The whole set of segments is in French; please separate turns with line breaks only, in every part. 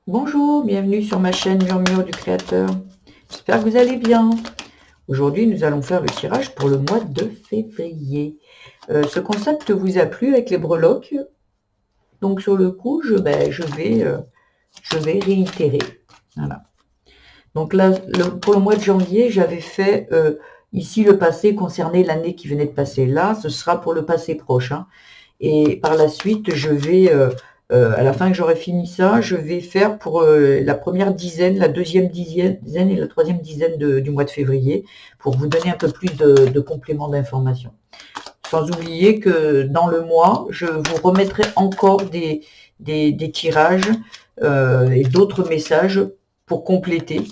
Bonjour, bienvenue sur ma chaîne Murmure du Créateur. J'espère que vous allez bien. Aujourd'hui, nous allons faire le tirage pour le mois de février. Ce concept vous a plu avec les breloques. Donc sur le coup, je vais réitérer. Voilà. Donc là, pour le mois de janvier, j'avais fait ici le passé concerné l'année qui venait de passer. Là, ce sera pour le passé proche. Hein. Et par la suite, je vais, à la fin que j'aurai fini ça, je vais faire pour la première dizaine, la deuxième dizaine et la troisième dizaine du mois de février, pour vous donner un peu plus de compléments d'information. Sans oublier que dans le mois, je vous remettrai encore des tirages et d'autres messages pour compléter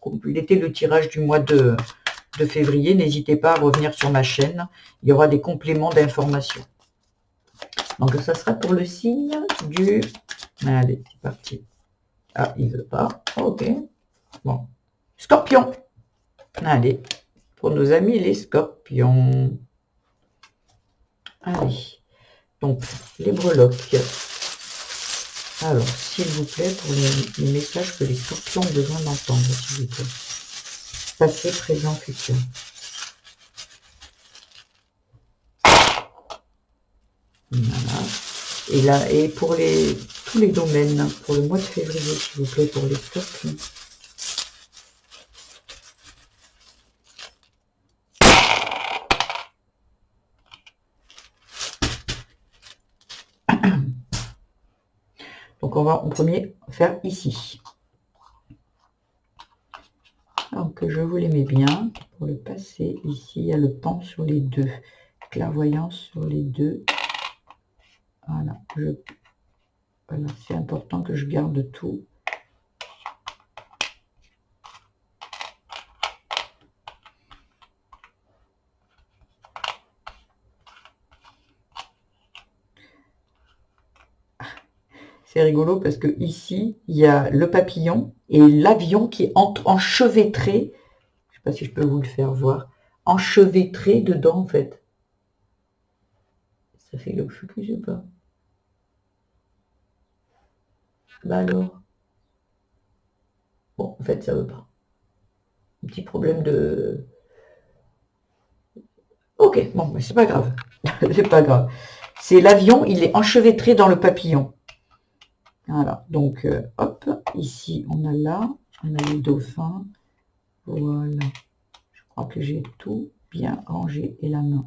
le tirage du mois de février. N'hésitez pas à revenir sur ma chaîne, il y aura des compléments d'information. Donc ça sera pour le signe du... Allez, c'est parti. Ah, il veut pas. Ok. Bon. Scorpion. Allez. Pour nos amis les scorpions. Allez. Donc, les breloques. Alors, s'il vous plaît, pour les messages que les scorpions ont besoin d'entendre, s'il vous plaît. Passé, présent, futur. Voilà. Et là, et pour tous les domaines, pour le mois de février, s'il vous plaît, pour les scorpions. Donc on va en premier faire ici. Donc je vous les mets bien. Pour le passé, ici, il y a le pan sur les deux. Clairvoyance sur les deux. Voilà. Voilà, c'est important que je garde tout. C'est rigolo parce que ici, il y a le papillon et l'avion qui est enchevêtré. Je ne sais pas si je peux vous le faire voir. Enchevêtré dedans, en fait. Ça fait le focus ou pas? Bah alors. Bon, en fait, ça veut pas. Un petit problème de... Ok, bon, mais c'est pas grave. C'est pas grave. C'est l'avion, il est enchevêtré dans le papillon. Voilà, donc hop, ici on a là, on a les dauphins. Voilà, je crois que j'ai tout bien rangé et la main.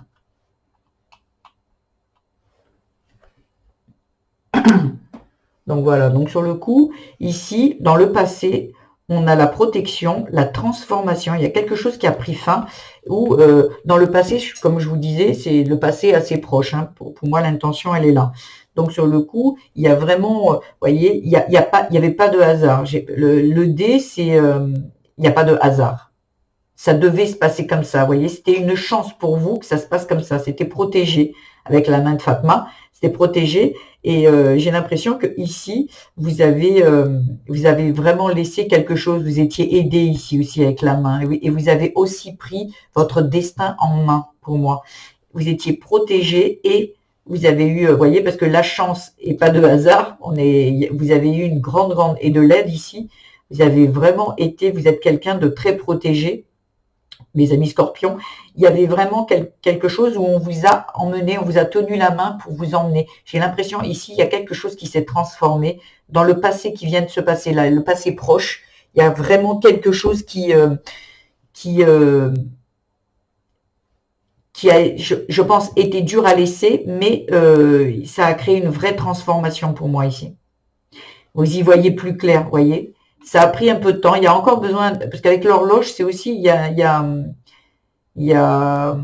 Donc voilà, donc sur le coup, ici, dans le passé, on a la protection, la transformation. Il y a quelque chose qui a pris fin, ou dans le passé, comme je vous disais, c'est le passé assez proche. Hein. Pour moi, l'intention, elle est là. Donc sur le coup, il y a vraiment, vous voyez, il y avait pas de hasard. Le dé, c'est, il n'y a pas de hasard. Ça devait se passer comme ça, vous voyez, c'était une chance pour vous que ça se passe comme ça. C'était protégé avec la main de Fatma, c'était protégé. Et j'ai l'impression que ici, vous avez vraiment laissé quelque chose. Vous étiez aidé ici aussi avec la main, et vous avez aussi pris votre destin en main. Pour moi, vous étiez protégé et vous avez eu, vous voyez, parce que la chance et pas de hasard. Vous avez eu une grande et de l'aide ici. Vous avez vraiment été, vous êtes quelqu'un de très protégé. Mes amis scorpions, il y avait vraiment quelque chose où on vous a emmené, on vous a tenu la main pour vous emmener. J'ai l'impression ici, il y a quelque chose qui s'est transformé dans le passé qui vient de se passer là, le passé proche. Il y a vraiment quelque chose qui a, je pense, été dur à laisser, mais ça a créé une vraie transformation pour moi ici. Vous y voyez plus clair, voyez. Ça a pris un peu de temps. Il y a encore besoin, parce qu'avec l'horloge, c'est aussi, il y a,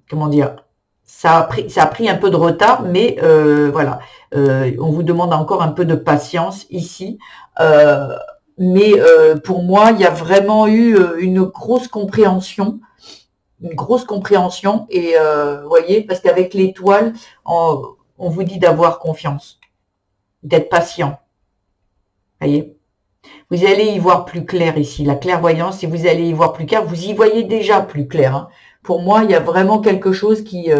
comment dire, ça a pris un peu de retard, mais voilà, on vous demande encore un peu de patience ici. Mais pour moi, il y a vraiment eu une grosse compréhension, et vous voyez, parce qu'avec l'étoile, on vous dit d'avoir confiance, d'être patient, voyez. Vous allez y voir plus clair ici, la clairvoyance, si vous allez y voir plus clair, vous y voyez déjà plus clair. Hein. Pour moi, il y a vraiment quelque chose qui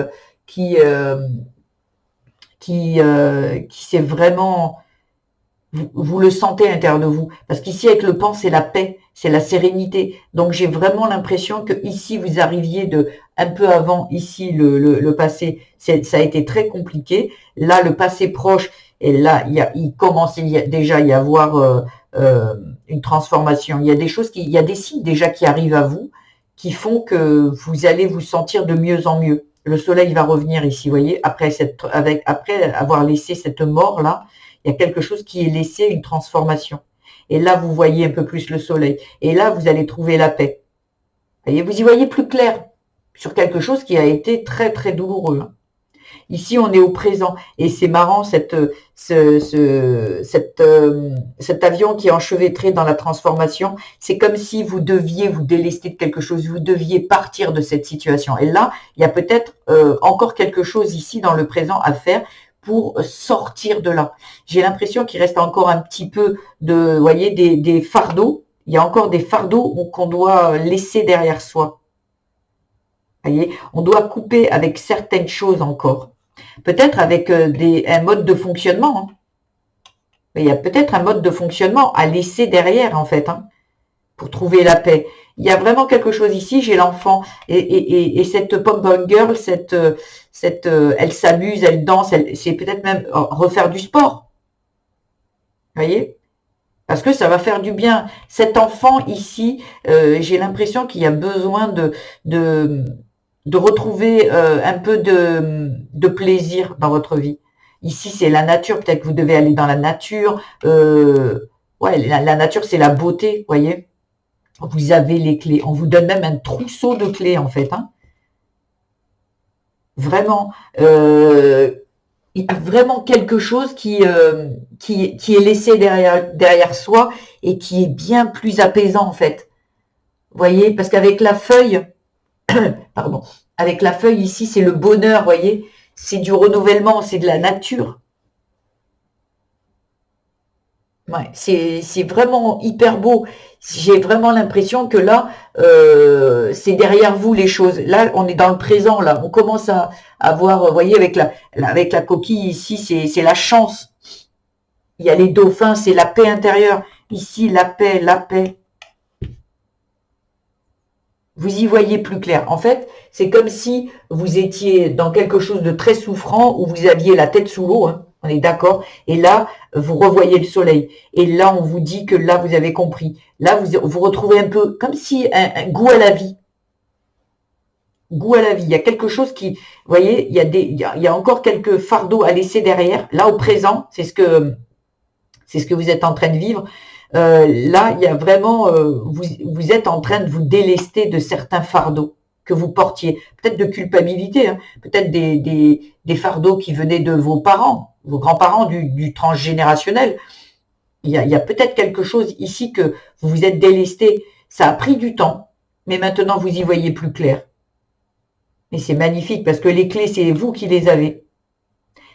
s'est vraiment... vous le sentez à l'intérieur de vous. Parce qu'ici, avec le pan, c'est la paix, c'est la sérénité. Donc, j'ai vraiment l'impression que ici, vous arriviez de un peu avant, ici, le passé, ça a été très compliqué. Là, le passé proche, et là, il commence déjà à y avoir une transformation. Il y a des choses, il y a des signes déjà qui arrivent à vous, qui font que vous allez vous sentir de mieux en mieux. Le soleil va revenir ici, vous voyez, après avoir laissé cette mort-là, il y a quelque chose qui est laissé, une transformation. Et là, vous voyez un peu plus le soleil. Et là, vous allez trouver la paix. Vous y voyez plus clair sur quelque chose qui a été très, très douloureux. Ici, on est au présent. Et c'est marrant, cet avion qui est enchevêtré dans la transformation. C'est comme si vous deviez vous délester de quelque chose. Vous deviez partir de cette situation. Et là, il y a peut-être encore quelque chose ici dans le présent à faire pour sortir de là. J'ai l'impression qu'il reste encore un petit peu de, vous voyez, des fardeaux. Il y a encore des fardeaux qu'on doit laisser derrière soi. Vous voyez, on doit couper avec certaines choses encore. Peut-être avec un mode de fonctionnement. Hein. Il y a peut-être un mode de fonctionnement à laisser derrière, en fait, hein, pour trouver la paix. Il y a vraiment quelque chose ici, j'ai l'enfant. Et cette pom-pom girl, elle s'amuse, elle danse, c'est peut-être même refaire du sport. Vous voyez? Parce que ça va faire du bien. Cet enfant ici, j'ai l'impression qu'il y a besoin de retrouver un peu de plaisir dans votre vie. Ici, c'est la nature. Peut-être que vous devez aller dans la nature. Ouais, la nature, c'est la beauté, vous voyez. Vous avez les clés. On vous donne même un trousseau de clés, en fait. Hein. Vraiment. Il y a vraiment quelque chose qui est laissé derrière soi et qui est bien plus apaisant, en fait. Vous voyez, parce qu'avec la feuille, pardon, avec la feuille ici, c'est le bonheur, vous voyez, c'est du renouvellement, c'est de la nature. Ouais, c'est vraiment hyper beau. J'ai vraiment l'impression que là, c'est derrière vous les choses. Là, on est dans le présent, là. On commence à voir, vous voyez, avec la coquille ici, c'est la chance. Il y a les dauphins, c'est la paix intérieure. Ici, la paix, la paix. Vous y voyez plus clair. En fait, c'est comme si vous étiez dans quelque chose de très souffrant où vous aviez la tête sous l'eau, hein, on est d'accord. Et là, vous revoyez le soleil. Et là, on vous dit que là, vous avez compris. Là, vous retrouvez un peu comme si un goût à la vie. Goût à la vie. Il y a quelque chose qui, vous voyez, il y a encore quelques fardeaux à laisser derrière. Là, au présent, c'est ce que vous êtes en train de vivre. Là, il y a vraiment, vous êtes en train de vous délester de certains fardeaux que vous portiez, peut-être de culpabilité, hein, peut-être des fardeaux qui venaient de vos parents, vos grands-parents du transgénérationnel. Il y a peut-être quelque chose ici que vous vous êtes délesté. Ça a pris du temps, mais maintenant vous y voyez plus clair. Et c'est magnifique parce que les clés, c'est vous qui les avez.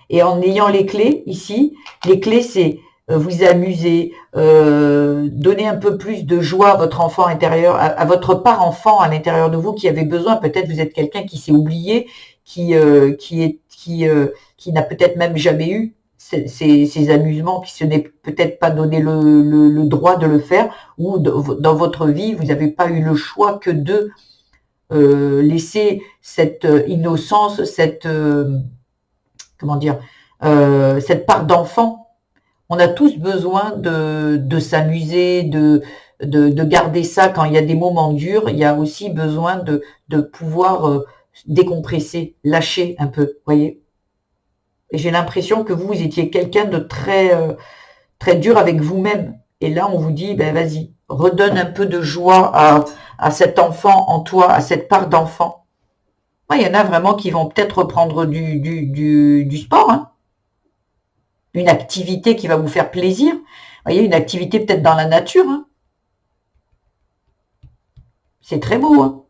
Et en ayant les clés ici, les clés, c'est vous amuser, donner un peu plus de joie à votre enfant intérieur, à votre part enfant à l'intérieur de vous qui avait besoin. Peut-être vous êtes quelqu'un qui s'est oublié, qui n'a peut-être même jamais eu ces amusements, qui se n'est peut-être pas donné le droit de le faire, ou dans votre vie, vous n'avez pas eu le choix que de laisser cette innocence, cette comment dire, cette part d'enfant. On a tous besoin de s'amuser, de garder ça quand il y a des moments durs. Il y a aussi besoin de pouvoir décompresser, lâcher un peu, voyez. Et j'ai l'impression que vous étiez quelqu'un de très très dur avec vous-même. Et là, on vous dit, ben vas-y, redonne un peu de joie à cet enfant en toi, à cette part d'enfant. Il y en a vraiment qui vont peut-être reprendre du sport, hein. Une activité qui va vous faire plaisir. Vous voyez, une activité peut-être dans la nature. Hein. C'est très beau. Hein.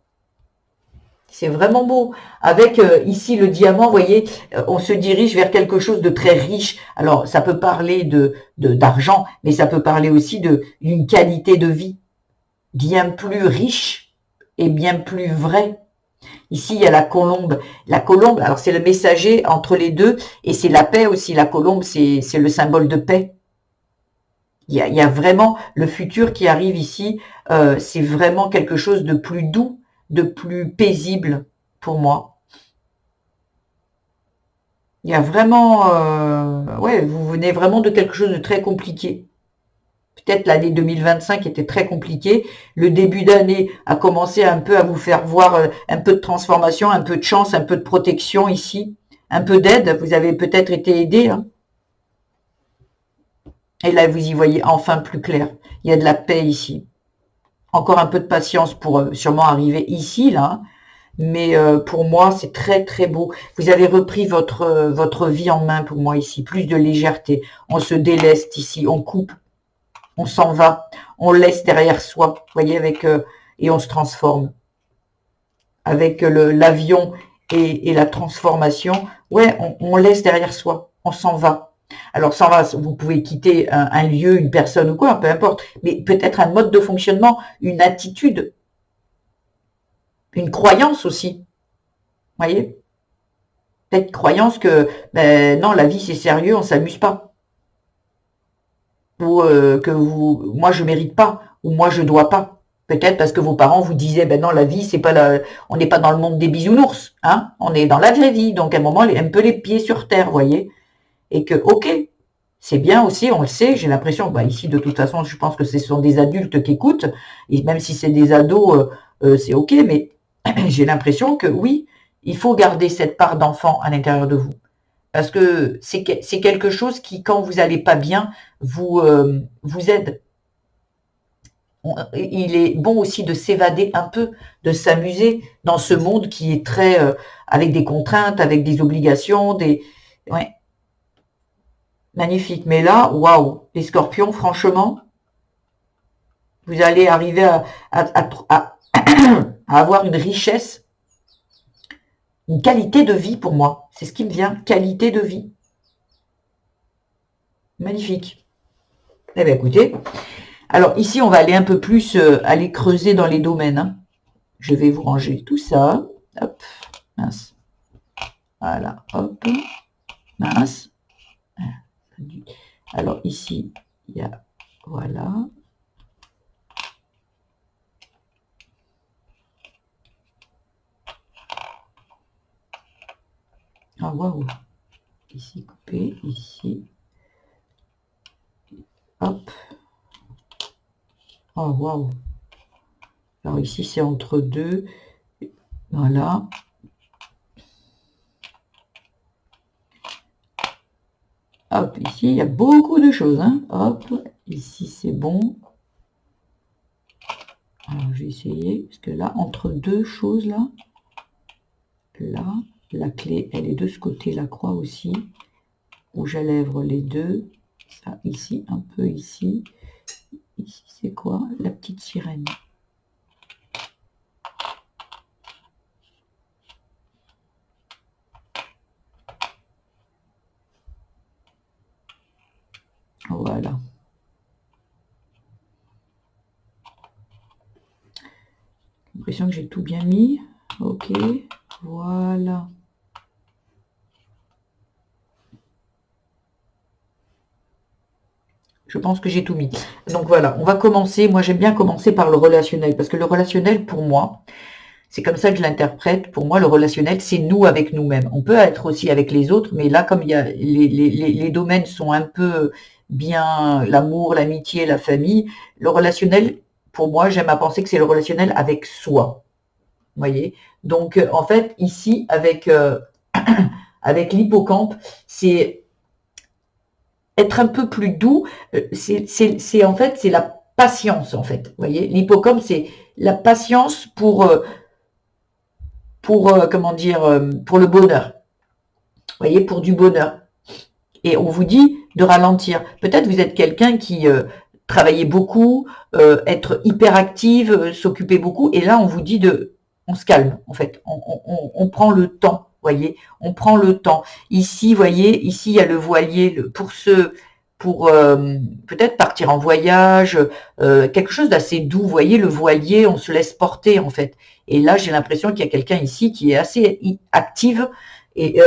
C'est vraiment beau. Avec ici le diamant, vous voyez, on se dirige vers quelque chose de très riche. Alors, ça peut parler d'argent, mais ça peut parler aussi d'une qualité de vie bien plus riche et bien plus vraie. Ici, il y a la colombe. La colombe, alors c'est le messager entre les deux, et c'est la paix aussi. La colombe, c'est le symbole de paix. Il y a vraiment le futur qui arrive ici, c'est vraiment quelque chose de plus doux, de plus paisible pour moi. Il y a vraiment, ouais, vous venez vraiment de quelque chose de très compliqué. Peut-être l'année 2025 était très compliquée. Le début d'année a commencé un peu à vous faire voir un peu de transformation, un peu de chance, un peu de protection ici, un peu d'aide. Vous avez peut-être été aidé, hein. Et là, vous y voyez enfin plus clair. Il y a de la paix ici. Encore un peu de patience pour sûrement arriver ici, là. Mais pour moi, c'est très, très beau. Vous avez repris votre vie en main pour moi ici. Plus de légèreté. On se déleste ici. On coupe. On s'en va. On laisse derrière soi. Vous voyez, avec et on se transforme. Avec l'avion et la transformation. Ouais, on laisse derrière soi. On s'en va. Alors, s'en va, vous pouvez quitter un lieu, une personne ou quoi, peu importe. Mais peut-être un mode de fonctionnement, une attitude, une croyance aussi. Vous voyez, peut-être croyance que ben, non, la vie c'est sérieux, on s'amuse pas. Ou que moi je mérite pas, ou moi je dois pas. Peut-être parce que vos parents vous disaient, ben non, la vie c'est pas on n'est pas dans le monde des bisounours, hein, on est dans la vraie vie. Donc à un moment, un peu les pieds sur terre, vous voyez. Et que, ok, c'est bien aussi, on le sait, j'ai l'impression, bah ici de toute façon, je pense que ce sont des adultes qui écoutent, et même si c'est des ados, c'est ok, mais j'ai l'impression que oui, il faut garder cette part d'enfant à l'intérieur de vous. Parce que c'est quelque chose qui, quand vous allez pas bien, vous aide. Il est bon aussi de s'évader un peu, de s'amuser dans ce monde qui est très avec des contraintes, avec des obligations, ouais, magnifique. Mais là, waouh, les scorpions, franchement, vous allez arriver à avoir une richesse, une qualité de vie pour moi. C'est ce qui me vient, qualité de vie. Magnifique. Eh bien, écoutez, alors ici, on va aller un peu plus, aller creuser dans les domaines, hein. Je vais vous ranger tout ça. Hop, mince. Voilà, hop, mince. Alors ici, il y a, voilà. Ah, waouh. Ici, coupé, ici. Hop. Oh, waouh. Alors ici, c'est entre deux. Voilà. Hop, ici, il y a beaucoup de choses, hein. Hop, ici, c'est bon. Alors, je vais essayer, parce que là, entre deux choses, là, la clé, elle est de ce côté, la croix aussi. Rouge à lèvres, les deux. Ça, ici, un peu ici. Ici, c'est quoi? La petite sirène. Voilà. J'ai l'impression que j'ai tout bien mis. Ok, voilà. Je pense que j'ai tout mis. Donc voilà, on va commencer. Moi, j'aime bien commencer par le relationnel, parce que le relationnel, pour moi, c'est comme ça que je l'interprète. Pour moi, le relationnel, c'est nous avec nous-mêmes. On peut être aussi avec les autres, mais là, comme il y a les domaines sont un peu bien l'amour, l'amitié, la famille, le relationnel, pour moi, j'aime à penser que c'est le relationnel avec soi. Vous voyez? Donc, en fait, ici, avec, avec l'hippocampe, c'est être un peu plus doux. C'est en fait, c'est la patience, en fait. Vous voyez? L'hippocampe, c'est la patience comment dire, pour le bonheur. Vous voyez, pour du bonheur. Et on vous dit de ralentir. Peut-être vous êtes quelqu'un qui travaillait beaucoup, être hyperactive, s'occuper beaucoup, et là on vous dit on se calme en fait, on prend le temps, voyez, on prend le temps. Ici, voyez, ici il y a le voilier pour peut-être partir en voyage, quelque chose d'assez doux, voyez, le voilier, on se laisse porter en fait. Et là j'ai l'impression qu'il y a quelqu'un ici qui est assez active et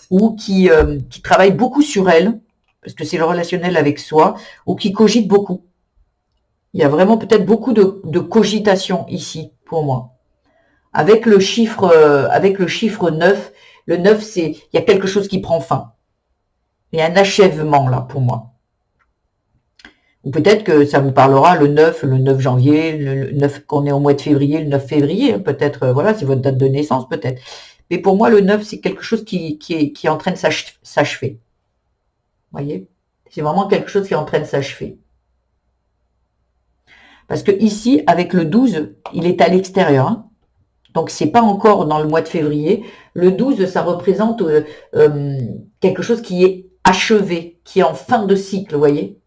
ou qui travaille beaucoup sur elle. parce que c'est le relationnel avec soi, ou qui cogite beaucoup. Il y a vraiment peut-être beaucoup de cogitation ici, pour moi. Avec le chiffre 9, le 9, il y a quelque chose qui prend fin. Il y a un achèvement là, pour moi. Ou peut-être que ça vous parlera le 9 janvier, le 9 qu'on est au mois de février, le 9 février, peut-être, voilà, c'est votre date de naissance, peut-être. Mais pour moi, le 9, c'est quelque chose qui est en train de s'achever. Voyez? C'est vraiment quelque chose qui est en train de s'achever. Parce que ici, avec le 12, il est à l'extérieur. Hein. Donc, c'est pas encore dans le mois de février. Le 12, ça représente quelque chose qui est achevé, qui est en fin de cycle, vous voyez,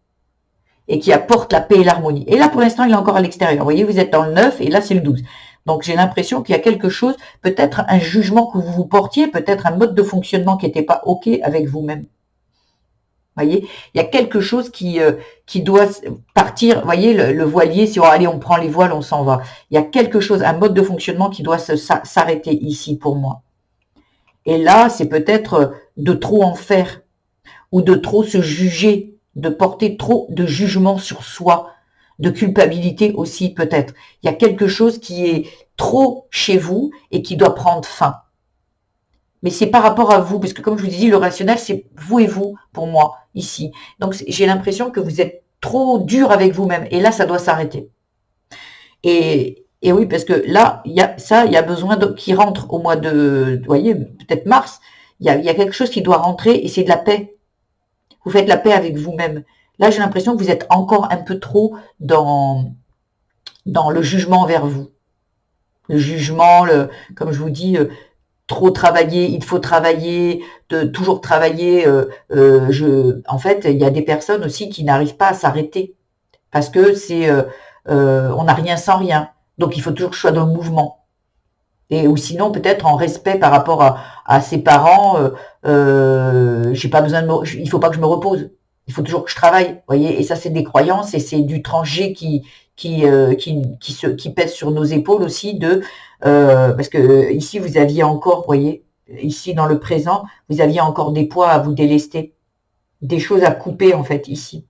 et qui apporte la paix et l'harmonie. Et là, pour l'instant, il est encore à l'extérieur. Vous voyez, vous êtes dans le 9 et là, c'est le 12. Donc, j'ai l'impression qu'il y a quelque chose, peut-être un jugement que vous vous portiez, peut-être un mode de fonctionnement qui n'était pas OK avec vous-même. Voyez, il y a quelque chose qui doit partir. Voyez, le voilier, si on allez, on prend les voiles, on s'en va. Il y a quelque chose, un mode de fonctionnement qui doit s'arrêter ici pour moi. Et là, c'est peut-être de trop en faire ou de trop se juger, de porter trop de jugement sur soi, de culpabilité aussi peut-être. Il y a quelque chose qui est trop chez vous et qui doit prendre fin. Mais c'est par rapport à vous, parce que comme je vous dis, le rationnel, c'est vous et vous, pour moi, ici. Donc, j'ai l'impression que vous êtes trop dur avec vous-même. Et là, ça doit s'arrêter. Et oui, parce que là, il y a besoin qui rentre au mois de, vous voyez, peut-être mars. Il y a quelque chose qui doit rentrer et c'est de la paix. Vous faites la paix avec vous-même. Là, j'ai l'impression que vous êtes encore un peu trop dans le jugement envers vous. Le jugement, comme je vous dis, trop travailler, il faut travailler, de toujours travailler. En fait, il y a des personnes aussi qui n'arrivent pas à s'arrêter parce que on n'a rien sans rien. Donc, il faut toujours que je sois dans le mouvement. Et ou sinon, peut-être en respect par rapport à ses parents, j'ai pas besoin il faut pas que je me repose. Il faut toujours que je travaille, voyez. Et ça, c'est des croyances et c'est du tranché qui pèse sur nos épaules aussi parce que ici vous aviez encore, voyez, ici dans le présent, vous aviez encore des poids à vous délester, des choses à couper en fait ici.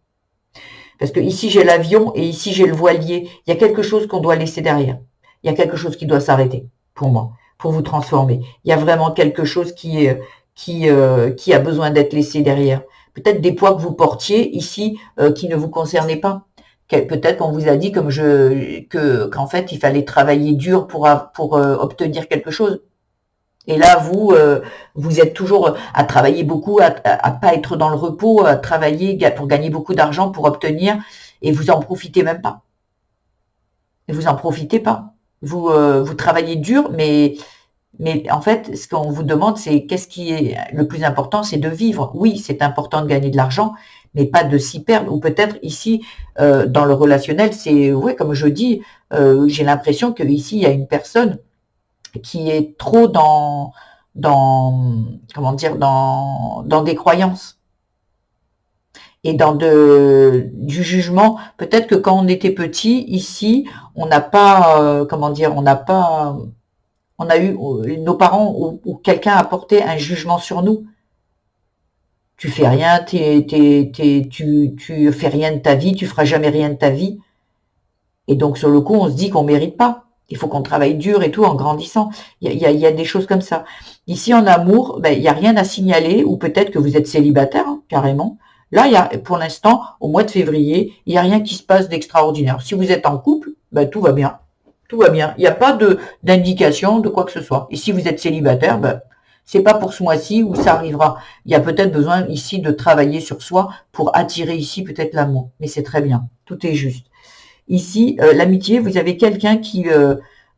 Parce que ici j'ai l'avion et ici j'ai le voilier. Il y a quelque chose qu'on doit laisser derrière. Il y a quelque chose qui doit s'arrêter pour moi, pour vous transformer. Il y a vraiment quelque chose qui a besoin d'être laissé derrière. Peut-être des poids que vous portiez ici qui ne vous concernaient pas. Peut-être qu'on vous a dit qu'en fait il fallait travailler dur pour obtenir quelque chose. Et là vous êtes toujours à travailler beaucoup, à pas être dans le repos, à travailler pour gagner beaucoup d'argent pour obtenir et vous en profitez même pas. Et vous en profitez pas. Vous travaillez dur, mais en fait, ce qu'on vous demande, c'est qu'est-ce qui est le plus important, c'est de vivre. Oui, c'est important de gagner de l'argent, mais pas de s'y perdre. Ou peut-être ici, dans le relationnel, c'est, oui, comme je dis, j'ai l'impression qu'ici, il y a une personne qui est trop comment dire, dans des croyances et dans du jugement. Peut-être que quand on était petit, ici, on n'a pas, comment dire, on a eu nos parents ou quelqu'un a porté un jugement sur nous. Tu fais rien, tu fais rien de ta vie, tu feras jamais rien de ta vie. Et donc sur le coup, on se dit qu'on mérite pas. Il faut qu'on travaille dur et tout en grandissant. Il y a des choses comme ça. Ici en amour, ben, il n'y a rien à signaler, ou peut-être que vous êtes célibataire, hein, carrément. Là, pour l'instant, au mois de février, il n'y a rien qui se passe d'extraordinaire. Si vous êtes en couple, ben, tout va bien. Tout va bien. Il n'y a pas d'indication de quoi que ce soit. Et si vous êtes célibataire, ben, c'est pas pour ce mois-ci où ça arrivera. Il y a peut-être besoin ici de travailler sur soi pour attirer ici peut-être l'amour. Mais c'est très bien. Tout est juste. Ici, l'amitié, vous avez quelqu'un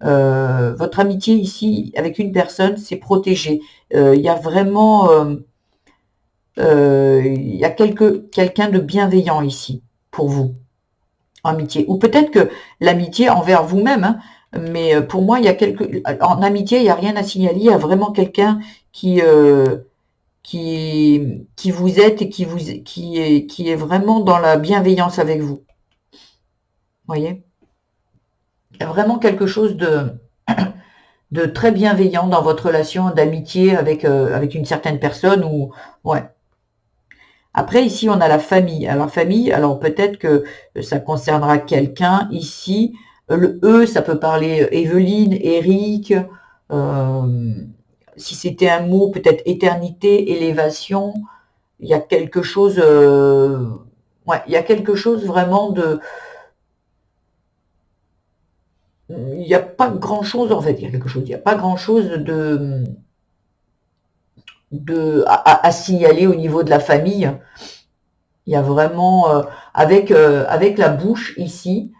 votre amitié ici avec une personne, c'est protégé. Il y a vraiment, il y a quelqu'un de bienveillant ici pour vous, amitié. Ou peut-être que l'amitié envers vous-même, hein, mais pour moi, en amitié, il n'y a rien à signaler. Il y a vraiment quelqu'un qui vous aide et qui est vraiment dans la bienveillance avec vous. Voyez, il y a vraiment quelque chose de très bienveillant dans votre relation d'amitié avec une certaine personne ou ouais. Après, ici, on a la famille. Alors, famille, alors peut-être que ça concernera quelqu'un ici. Le E, ça peut parler Evelyne, Eric. euh, Si c'était un mot, peut-être éternité, élévation. Il y a quelque chose, ouais, il y a quelque chose vraiment de, il n'y a pas grand-chose, en fait, il y a quelque chose, il n'y a pas grand-chose à signaler au niveau de la famille. Il y a vraiment, avec la bouche ici,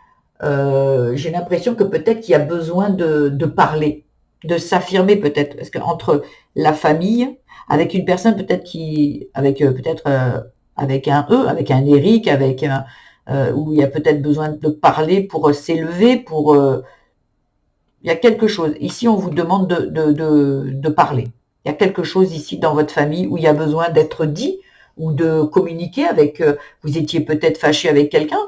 j'ai l'impression que peut-être qu'il y a besoin de parler, de s'affirmer peut-être, parce qu'entre la famille, avec une personne peut-être avec peut-être avec un E, avec un Eric, où il y a peut-être besoin de parler pour s'élever, il y a quelque chose. Ici, on vous demande de parler. Il y a quelque chose ici dans votre famille où il y a besoin d'être dit ou de communiquer avec. Vous étiez peut-être fâché avec quelqu'un.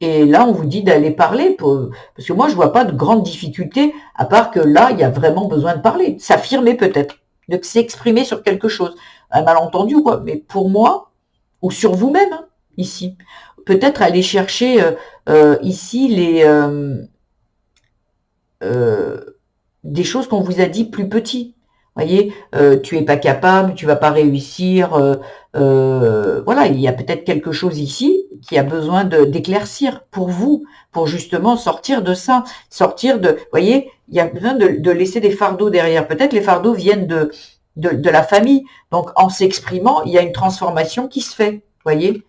Et là, on vous dit d'aller parler, parce que moi, je vois pas de grandes difficultés, à part que là, il y a vraiment besoin de parler, de s'affirmer peut-être, de s'exprimer sur quelque chose. Un malentendu ou quoi, mais pour moi, ou sur vous-même, hein, ici. Peut-être aller chercher ici euh, des choses qu'on vous a dit plus petit. Voyez, tu es pas capable, tu vas pas réussir. Voilà, il y a peut-être quelque chose ici qui a besoin d'éclaircir pour vous, pour justement sortir de ça, sortir de. Voyez, il y a besoin de laisser des fardeaux derrière. Peut-être les fardeaux viennent de la famille. Donc, en s'exprimant, il y a une transformation qui se fait. Voyez,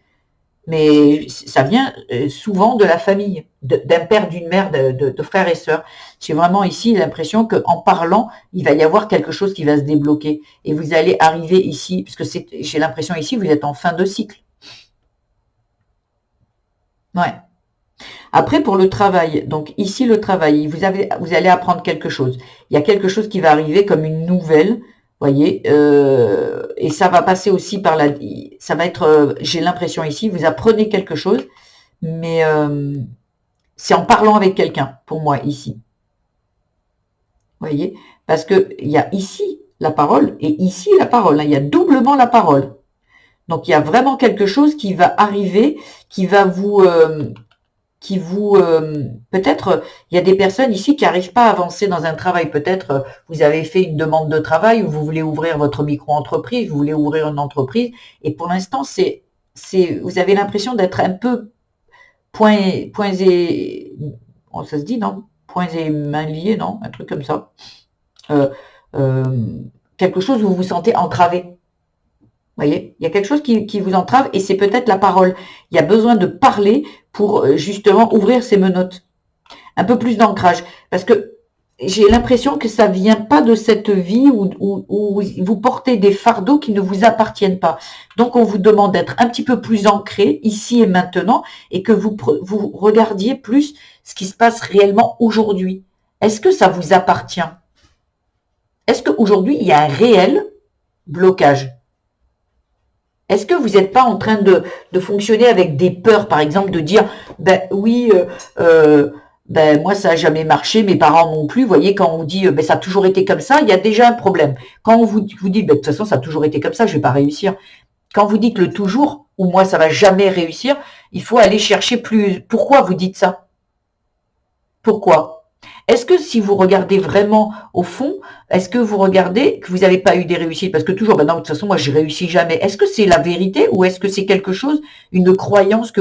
mais ça vient souvent de la famille, d'un père, d'une mère, de frères et sœurs. J'ai vraiment ici l'impression qu'en parlant, il va y avoir quelque chose qui va se débloquer. Et vous allez arriver ici, puisque j'ai l'impression ici, vous êtes en fin de cycle. Ouais. Après, pour le travail, donc ici le travail, vous allez apprendre quelque chose. Il y a quelque chose qui va arriver comme une nouvelle, voyez, et ça va passer aussi ça va être, j'ai l'impression ici, vous apprenez quelque chose, mais c'est en parlant avec quelqu'un, pour moi, ici. Voyez, parce que il y a ici la parole et ici la parole, hein, il y a doublement la parole. Donc il y a vraiment quelque chose qui va arriver, qui va peut-être, il y a des personnes ici qui n'arrivent pas à avancer dans un travail. Peut-être vous avez fait une demande de travail ou vous voulez ouvrir votre micro-entreprise, vous voulez ouvrir une entreprise, et pour l'instant vous avez l'impression d'être un peu points et, oh, ça se dit, non? Points et mains liés, non? Un truc comme ça. Euh, euh, Quelque chose où vous vous sentez entravé. Vous voyez, il y a quelque chose qui vous entrave et c'est peut-être la parole. Il y a besoin de parler pour justement ouvrir ces menottes. Un peu plus d'ancrage. Parce que j'ai l'impression que ça vient pas de cette vie où vous portez des fardeaux qui ne vous appartiennent pas. Donc, on vous demande d'être un petit peu plus ancré ici et maintenant et que vous regardiez plus ce qui se passe réellement aujourd'hui. Est-ce que ça vous appartient? Est-ce qu'aujourd'hui, il y a un réel blocage? Est-ce que vous n'êtes pas en train de fonctionner avec des peurs, par exemple, de dire, ben oui, ben moi ça n'a jamais marché, mes parents non plus. Vous voyez, quand on dit, ben ça a toujours été comme ça, il y a déjà un problème. Quand on vous dit, ben, de toute façon ça a toujours été comme ça, je ne vais pas réussir. Quand vous dites le toujours, ou moi ça va jamais réussir, il faut aller chercher plus. Pourquoi vous dites ça? Pourquoi? Est-ce que si vous regardez vraiment au fond, est-ce que vous regardez que vous n'avez pas eu des réussites? Parce que toujours, ben non, de toute façon, moi, je réussis jamais. Est-ce que c'est la vérité ou est-ce que c'est quelque chose, une croyance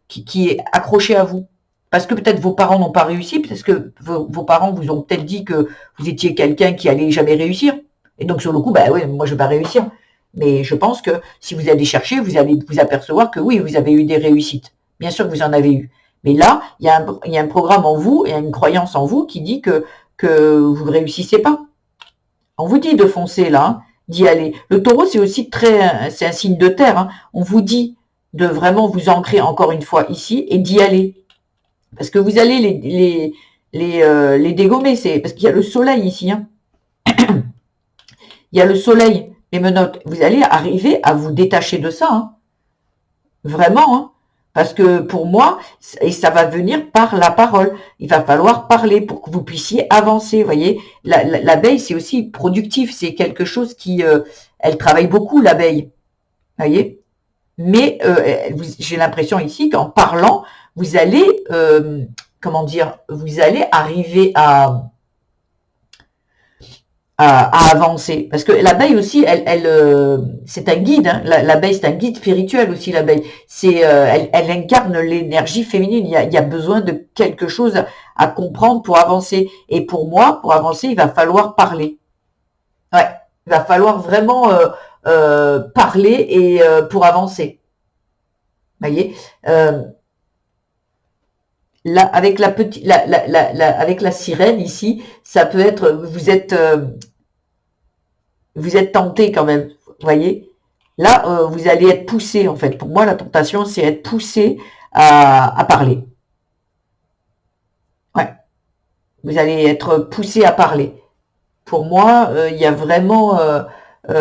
qui est accrochée à vous? Parce que peut-être vos parents n'ont pas réussi, parce que vos parents vous ont peut-être dit que vous étiez quelqu'un qui allait jamais réussir. Et donc, sur le coup, ben oui, moi, je vais pas réussir. Mais je pense que si vous allez chercher, vous allez vous apercevoir que oui, vous avez eu des réussites. Bien sûr que vous en avez eu. Mais là, il y a un programme en vous, il y a une croyance en vous qui dit que vous ne réussissez pas. On vous dit de foncer là, hein, d'y aller. Le taureau, c'est aussi c'est un signe de terre. Hein. On vous dit de vraiment vous ancrer encore une fois ici et d'y aller. Parce que vous allez les dégommer. C'est parce qu'il y a le soleil ici. Hein. Il y a le soleil, les menottes. Vous allez arriver à vous détacher de ça. Hein. Vraiment. Hein. Parce que pour moi, et ça va venir par la parole. Il va falloir parler pour que vous puissiez avancer. Vous voyez, l'abeille, c'est aussi productif. C'est quelque chose qui, elle travaille beaucoup, l'abeille. Vous voyez, mais j'ai l'impression ici qu'en parlant, vous allez, comment dire, vous allez arriver à avancer. Parce que l'abeille aussi, c'est un guide. Hein. L'abeille, c'est un guide spirituel aussi, l'abeille. Elle incarne l'énergie féminine. Il y a besoin de quelque chose à comprendre pour avancer. Et pour moi, pour avancer, il va falloir parler. Ouais, il va falloir vraiment parler et pour avancer. Vous voyez, là, avec la petite, avec la sirène ici, ça peut être, vous êtes tenté quand même, vous voyez. Là, vous allez être poussé en fait. Pour moi, la tentation, c'est être poussé à parler. Ouais, vous allez être poussé à parler. Pour moi, il y a vraiment, il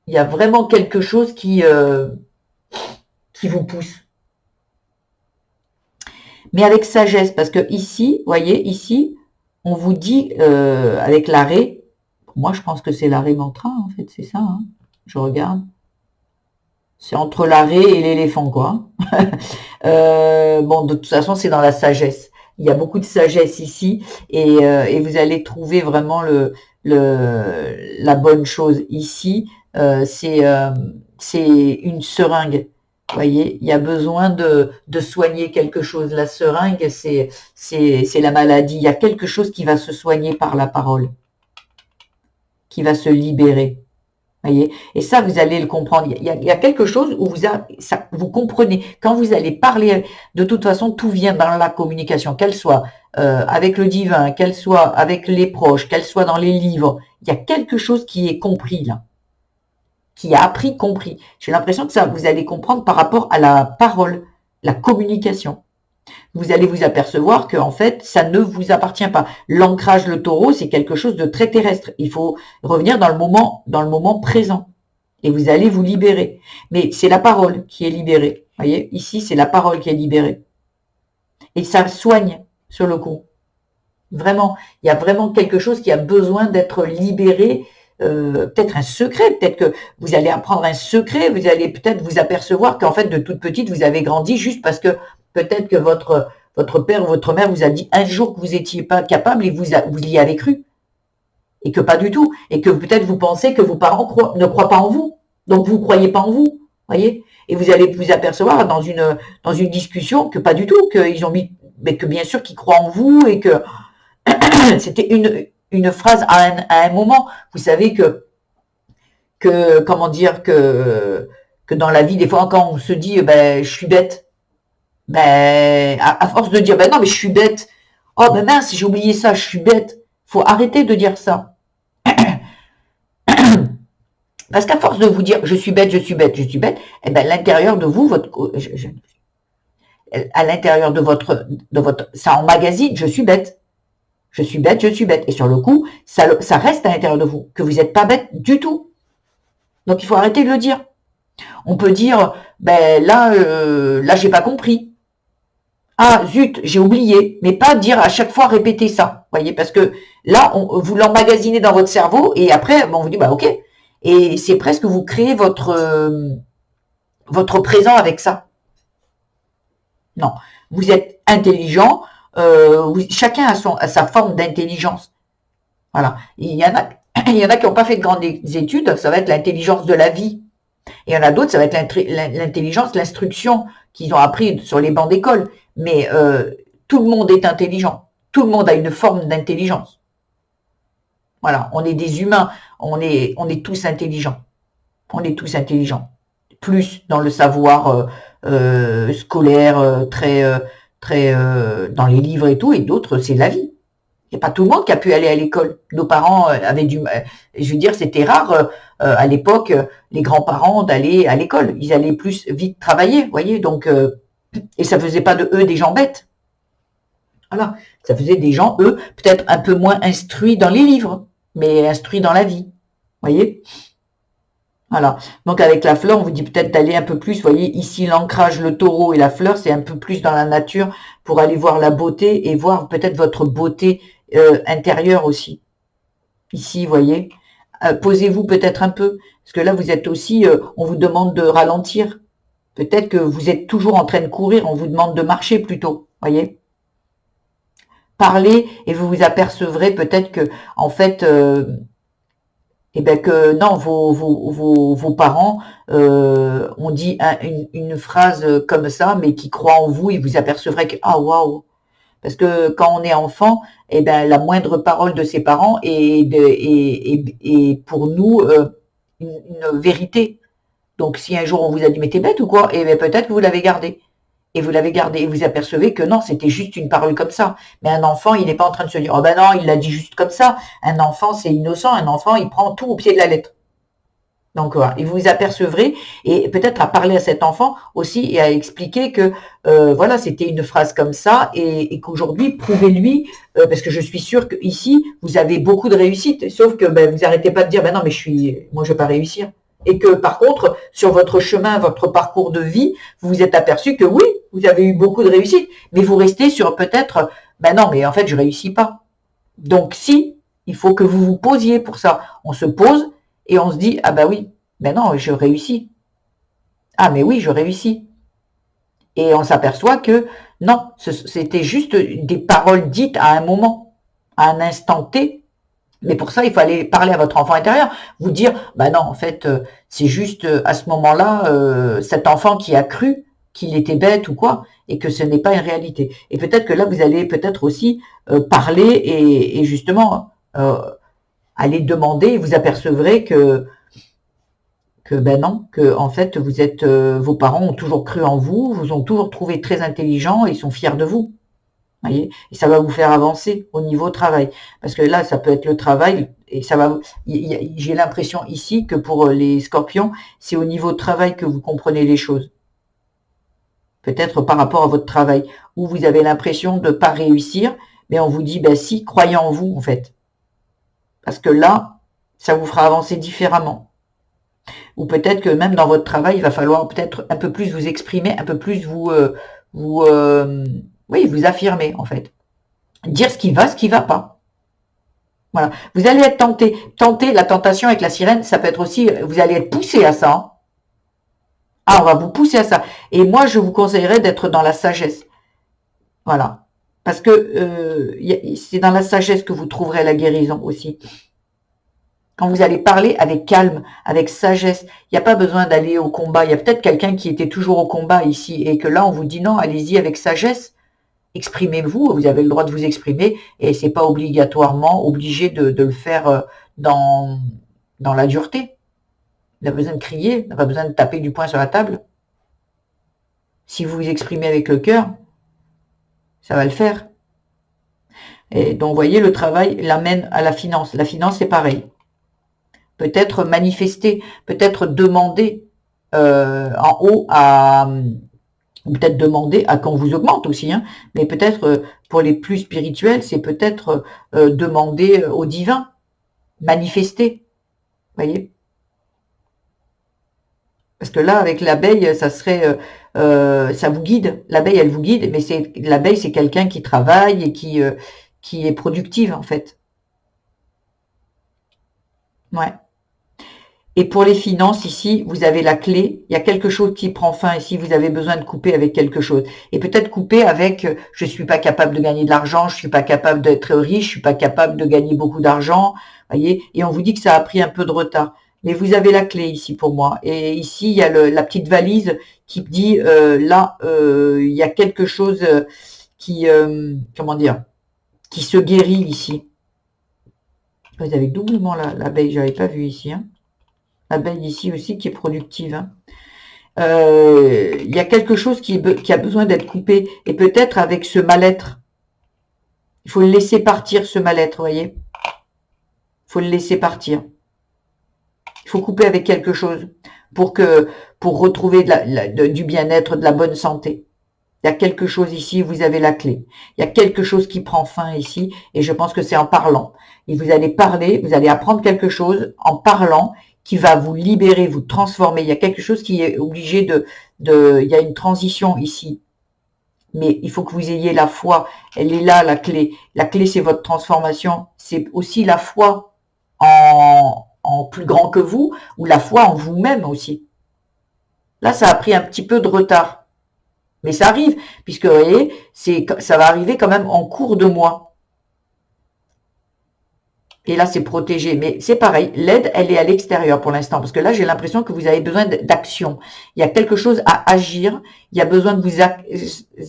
y a vraiment quelque chose qui vous pousse. Mais avec sagesse, parce que ici, vous voyez, ici, on vous dit, avec l'arrêt, moi je pense que c'est l'arrêt mantra, en fait, c'est ça, hein. Je regarde. C'est entre l'arrêt et l'éléphant, quoi. Bon, de toute façon, c'est dans la sagesse. Il y a beaucoup de sagesse ici, et vous allez trouver vraiment la bonne chose ici. C'est une seringue. Vous voyez, il y a besoin de soigner quelque chose. La seringue, c'est la maladie. Il y a quelque chose qui va se soigner par la parole, qui va se libérer. Voyez, et ça, vous allez le comprendre. Il y a quelque chose où vous comprenez. Quand vous allez parler, de toute façon, tout vient dans la communication, qu'elle soit avec le divin, qu'elle soit avec les proches, qu'elle soit dans les livres. Il y a quelque chose qui est compris là, qui a appris, compris. J'ai l'impression que ça, vous allez comprendre par rapport à la parole, la communication. Vous allez vous apercevoir que en fait, ça ne vous appartient pas. L'ancrage, le taureau, c'est quelque chose de très terrestre. Il faut revenir dans le moment présent. Et vous allez vous libérer. Mais c'est la parole qui est libérée. Vous voyez, ici, c'est la parole qui est libérée. Et ça soigne sur le coup. Vraiment, il y a vraiment quelque chose qui a besoin d'être libéré. Peut-être un secret, peut-être que vous allez apprendre un secret, vous allez peut-être vous apercevoir qu'en fait, de toute petite, vous avez grandi juste parce que peut-être que votre père ou votre mère vous a dit un jour que vous n'étiez pas capable et vous y avez cru. Et que pas du tout. Et que peut-être vous pensez que vos parents ne croient pas en vous. Donc vous ne croyez pas en vous. Voyez. Et vous allez vous apercevoir dans une discussion que pas du tout, qu'ils ont mis, mais que bien sûr qu'ils croient en vous et que c'était une phrase à un moment. Vous savez comment dire, que dans la vie, des fois, quand on se dit, je suis bête, à force de dire, non, mais je suis bête. Oh, mince, j'ai oublié ça, je suis bête. Faut arrêter de dire ça. Parce qu'à force de vous dire, je suis bête, je suis bête, je suis bête, l'intérieur de vous, à l'intérieur de votre, ça emmagasine, je suis bête. Je suis bête, je suis bête. Et sur le coup, ça reste à l'intérieur de vous, que vous n'êtes pas bête du tout. Donc, il faut arrêter de le dire. On peut dire, là, j'ai pas compris. Ah, zut, j'ai oublié. Mais pas dire à chaque fois répéter ça. Voyez, parce que là, vous l'emmagasinez dans votre cerveau et après, on vous dit, ok. Et c'est presque vous créez votre présent avec ça. Non. Vous êtes intelligent. Chacun a sa forme d'intelligence. Voilà. Il y en a qui n'ont pas fait de grandes études, ça va être l'intelligence de la vie. Et il y en a d'autres, ça va être l'intelligence, l'instruction qu'ils ont appris sur les bancs d'école. Mais tout le monde est intelligent. Tout le monde a une forme d'intelligence. Voilà, on est des humains, on est tous intelligents. On est tous intelligents. Plus dans le savoir scolaire, très dans les livres et tout, et d'autres, c'est la vie. Il n'y a pas tout le monde qui a pu aller à l'école. Nos parents avaient je veux dire, c'était rare à l'époque, les grands-parents d'aller à l'école. Ils allaient plus vite travailler, vous voyez. Donc, et ça faisait pas de eux des gens bêtes. Voilà, ça faisait des gens, eux, peut-être un peu moins instruits dans les livres, mais instruits dans la vie, vous voyez. Voilà. Donc avec la fleur, on vous dit peut-être d'aller un peu plus, vous voyez, ici l'ancrage, le taureau et la fleur, c'est un peu plus dans la nature pour aller voir la beauté et voir peut-être votre beauté intérieure aussi. Ici, vous voyez, posez-vous peut-être un peu, parce que là, vous êtes aussi, on vous demande de ralentir. Peut-être que vous êtes toujours en train de courir, on vous demande de marcher plutôt, voyez. Parlez et vous vous apercevrez peut-être que, en fait, et ben que non, vos parents ont dit une phrase comme ça, mais qui croient en vous, et vous apercevrez que ah waouh, parce que quand on est enfant, et ben la moindre parole de ses parents est pour nous une vérité. Donc si un jour on vous a dit mais t'es bête ou quoi, et ben peut-être que vous l'avez gardé. Et vous l'avez gardé, et vous apercevez que non, c'était juste une parole comme ça. Mais un enfant, il n'est pas en train de se dire, oh ben non, il l'a dit juste comme ça. Un enfant, c'est innocent, un enfant, il prend tout au pied de la lettre. Donc voilà, et vous vous apercevrez, et peut-être à parler à cet enfant aussi, et à expliquer que voilà, c'était une phrase comme ça, et qu'aujourd'hui, prouvez-lui, parce que je suis sûre qu'ici, vous avez beaucoup de réussite, sauf que ben, vous arrêtez pas de dire, ben non, mais moi je vais pas réussir. Et que par contre, sur votre chemin, votre parcours de vie, vous vous êtes aperçu que oui, vous avez eu beaucoup de réussite, mais vous restez sur peut-être, ben non, mais en fait, je réussis pas. Donc si, il faut que vous vous posiez pour ça. On se pose et on se dit, ah ben oui, ben non, je réussis. Ah mais oui, je réussis. Et on s'aperçoit que non, c'était juste des paroles dites à un moment, à un instant T. Mais pour ça, il faut aller parler à votre enfant intérieur, vous dire, bah non, en fait, c'est juste à ce moment-là, cet enfant qui a cru qu'il était bête ou quoi, et que ce n'est pas une réalité. Et peut-être que là, vous allez peut-être aussi parler et justement aller demander, vous apercevrez que ben non, que en fait, vous êtes, vos parents ont toujours cru en vous, vous ont toujours trouvé très intelligent et ils sont fiers de vous. Voyez, et ça va vous faire avancer au niveau travail. Parce que là, ça peut être le travail, et ça va. J'ai l'impression ici que pour les scorpions, c'est au niveau travail que vous comprenez les choses. Peut-être par rapport à votre travail, où vous avez l'impression de ne pas réussir, mais on vous dit, ben si, croyez en vous, en fait. Parce que là, ça vous fera avancer différemment. Ou peut-être que même dans votre travail, il va falloir peut-être un peu plus vous exprimer, un peu plus oui, vous affirmer, en fait. Dire ce qui va pas. Voilà. Vous allez être tenté. Tenter, la tentation avec la sirène, ça peut être aussi, vous allez être poussé à ça. Hein. Ah, on va vous pousser à ça. Et moi, je vous conseillerais d'être dans la sagesse. Voilà. Parce que c'est dans la sagesse que vous trouverez la guérison aussi. Quand vous allez parler avec calme, avec sagesse, il n'y a pas besoin d'aller au combat. Il y a peut-être quelqu'un qui était toujours au combat ici et que là, on vous dit non, allez-y avec sagesse. Exprimez-vous, vous avez le droit de vous exprimer et c'est pas obligatoirement obligé de le faire dans la dureté. Il n'a pas besoin de crier, il n'a pas besoin de taper du poing sur la table. Si vous vous exprimez avec le cœur, ça va le faire. Et donc, vous voyez, le travail l'amène à la finance. La finance, c'est pareil. Peut-être manifester, peut-être demander en haut à... Peut-être demander à qu'on vous augmente aussi, hein, mais peut-être pour les plus spirituels, c'est peut-être demander au divin, manifester, voyez. Parce que là, avec l'abeille, ça serait, ça vous guide. L'abeille, elle vous guide, mais l'abeille, c'est quelqu'un qui travaille et qui est productive en fait. Ouais. Et pour les finances, ici, vous avez la clé. Il y a quelque chose qui prend fin ici. Vous avez besoin de couper avec quelque chose. Et peut-être couper avec je suis pas capable de gagner de l'argent, je suis pas capable d'être riche, je suis pas capable de gagner beaucoup d'argent. Voyez. Et on vous dit que ça a pris un peu de retard. Mais vous avez la clé ici pour moi. Et ici, il y a la petite valise qui dit là, il y a quelque chose qui, comment dire, qui se guérit ici. Vous avez doublement l'abeille, je n'avais pas vu ici. Hein. L'abeille ici aussi qui est productive. Hein. Il y a quelque chose qui a besoin d'être coupé. Et peut-être avec ce mal-être. Il faut le laisser partir, ce mal-être, vous voyez. Il faut le laisser partir. Il faut couper avec quelque chose pour retrouver du bien-être, de la bonne santé. Il y a quelque chose ici, vous avez la clé. Il y a quelque chose qui prend fin ici, et je pense que c'est en parlant. Et vous allez parler, vous allez apprendre quelque chose en parlant qui va vous libérer, vous transformer. Il y a quelque chose qui est obligé il y a une transition ici. Mais il faut que vous ayez la foi. Elle est là, la clé. La clé, c'est votre transformation. C'est aussi la foi en plus grand que vous, ou la foi en vous-même aussi. Là, ça a pris un petit peu de retard. Mais ça arrive, puisque vous voyez, ça va arriver quand même en cours de mois. Et là, c'est protégé. Mais c'est pareil, l'aide, elle est à l'extérieur pour l'instant. Parce que là, j'ai l'impression que vous avez besoin d'action. Il y a quelque chose à agir. Il y a besoin que vous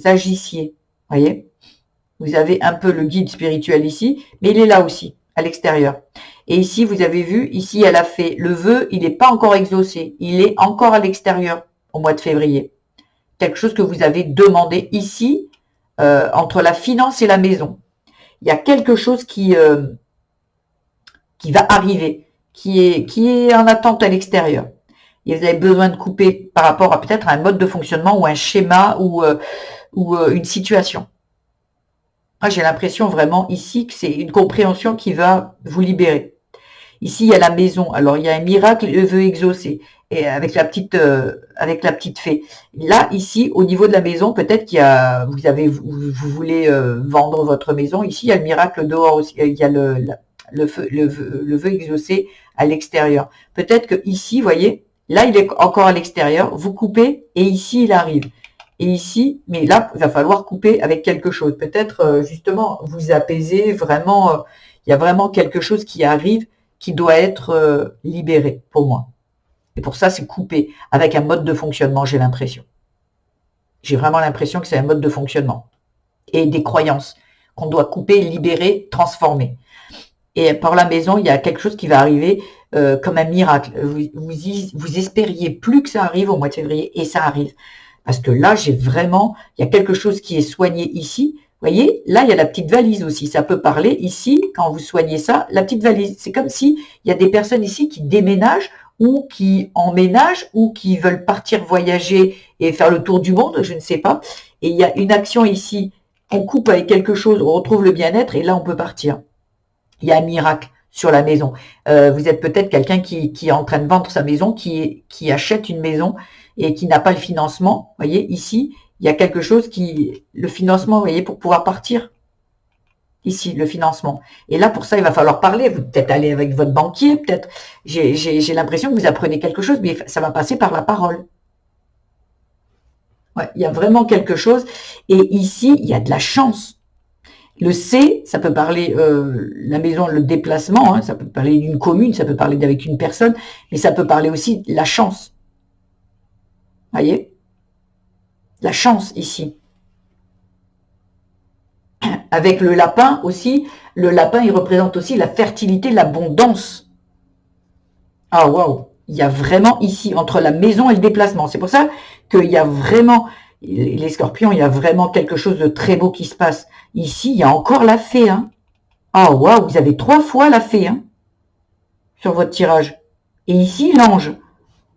agissiez. Vous voyez? Vous avez un peu le guide spirituel ici, mais il est là aussi, à l'extérieur. Et ici, vous avez vu, ici, elle a fait le vœu, il n'est pas encore exaucé. Il est encore à l'extérieur au mois de février. Quelque chose que vous avez demandé ici, entre la finance et la maison. Il y a quelque chose qui va arriver, qui est en attente à l'extérieur. Et vous avez besoin de couper par rapport à peut-être un mode de fonctionnement ou un schéma ou une situation. Moi, j'ai l'impression vraiment ici que c'est une compréhension qui va vous libérer. Ici, il y a la maison. Alors, il y a un miracle, le vœu exaucé. Et avec la petite fée. Là, ici, au niveau de la maison, peut-être qu'il y a, vous voulez vendre votre maison. Ici, il y a le miracle dehors aussi. Il y a le vœu exaucé à l'extérieur. Peut-être que ici, vous voyez, là, il est encore à l'extérieur. Vous coupez et ici, il arrive. Et ici, mais là, il va falloir couper avec quelque chose. Peut-être, justement, vous apaiser vraiment. Il y a vraiment quelque chose qui arrive qui doit être libéré pour moi. Et pour ça, c'est coupé avec un mode de fonctionnement, j'ai l'impression. J'ai vraiment l'impression que c'est un mode de fonctionnement. Et des croyances qu'on doit couper, libérer, transformer. Et par la maison, il y a quelque chose qui va arriver comme un miracle. Vous espériez plus que ça arrive au mois de février, et ça arrive. Parce que là, il y a quelque chose qui est soigné ici. Vous voyez, là, il y a la petite valise aussi. Ça peut parler ici, quand vous soignez ça, la petite valise. C'est comme si il y a des personnes ici qui déménagent ou qui emménagent ou qui veulent partir voyager et faire le tour du monde, je ne sais pas. Et il y a une action ici. On coupe avec quelque chose, on retrouve le bien-être et là, on peut partir. Il y a un miracle sur la maison. Vous êtes peut-être quelqu'un qui est en train de vendre sa maison, qui achète une maison et qui n'a pas le financement. Vous voyez, ici, il y a quelque chose le financement, vous voyez, pour pouvoir partir. Ici, le financement. Et là, pour ça, il va falloir parler. Vous peut-être aller avec votre banquier, peut-être. J'ai l'impression que vous apprenez quelque chose, mais ça va passer par la parole. Ouais, il y a vraiment quelque chose. Et ici, il y a de la chance. Le C, ça peut parler la maison, le déplacement, hein, ça peut parler d'une commune, ça peut parler avec une personne, mais ça peut parler aussi de la chance. Voyez, la chance ici. Avec le lapin aussi, le lapin, il représente aussi la fertilité, l'abondance. Ah, waouh! Il y a vraiment ici, entre la maison et le déplacement. C'est pour ça qu'il y a vraiment, les scorpions, il y a vraiment quelque chose de très beau qui se passe. Ici, il y a encore la fée. Hein. Ah, waouh! Vous avez 3 fois la fée hein, sur votre tirage. Et ici, l'ange.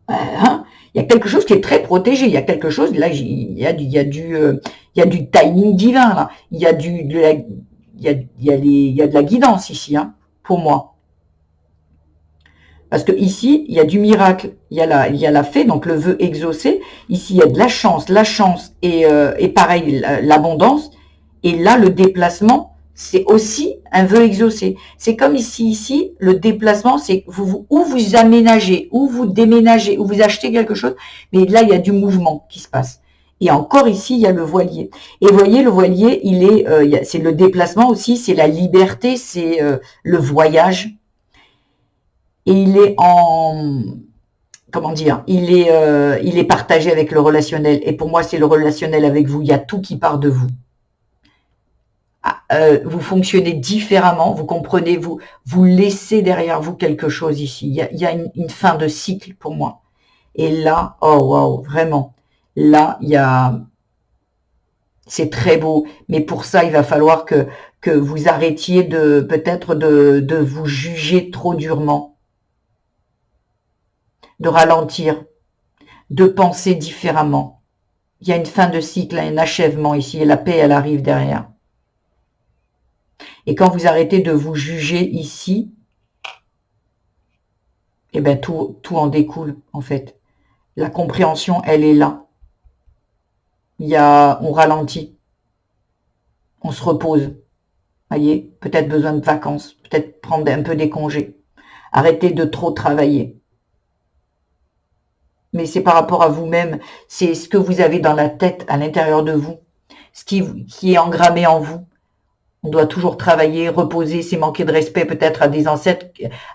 Hein, il y a quelque chose qui est très protégé. Il y a quelque chose, là, il y a du timing divin, là. Il y a de la guidance ici, hein, pour moi. Parce que ici, il y a du miracle. Il y a la fée, donc le vœu exaucé. Ici, il y a de la chance et pareil, l'abondance. Et là, le déplacement, c'est aussi un vœu exaucé. C'est comme ici, le déplacement, c'est où vous aménagez, où vous déménagez, où vous achetez quelque chose, mais là, il y a du mouvement qui se passe. Et encore ici, il y a le voilier. Et vous voyez, le voilier, c'est le déplacement aussi, c'est la liberté, c'est le voyage. Et il est comment dire, il est partagé avec le relationnel. Et pour moi, c'est le relationnel avec vous. Il y a tout qui part de vous. Vous fonctionnez différemment, vous comprenez, vous laissez derrière vous quelque chose ici. Il y a une fin de cycle pour moi. Et là, oh waouh, vraiment, là, c'est très beau. Mais pour ça, il va falloir que vous arrêtiez peut-être de vous juger trop durement, de ralentir, de penser différemment. Il y a une fin de cycle, un achèvement ici, et la paix, elle arrive derrière. Et quand vous arrêtez de vous juger ici, eh bien tout en découle, en fait. La compréhension, elle est là. On ralentit. On se repose. Voyez, peut-être besoin de vacances, peut-être prendre un peu des congés. Arrêtez de trop travailler. Mais c'est par rapport à vous-même, c'est ce que vous avez dans la tête, à l'intérieur de vous, ce qui est engrammé en vous. On doit toujours travailler, reposer, c'est manquer de respect peut-être à des ancêtres,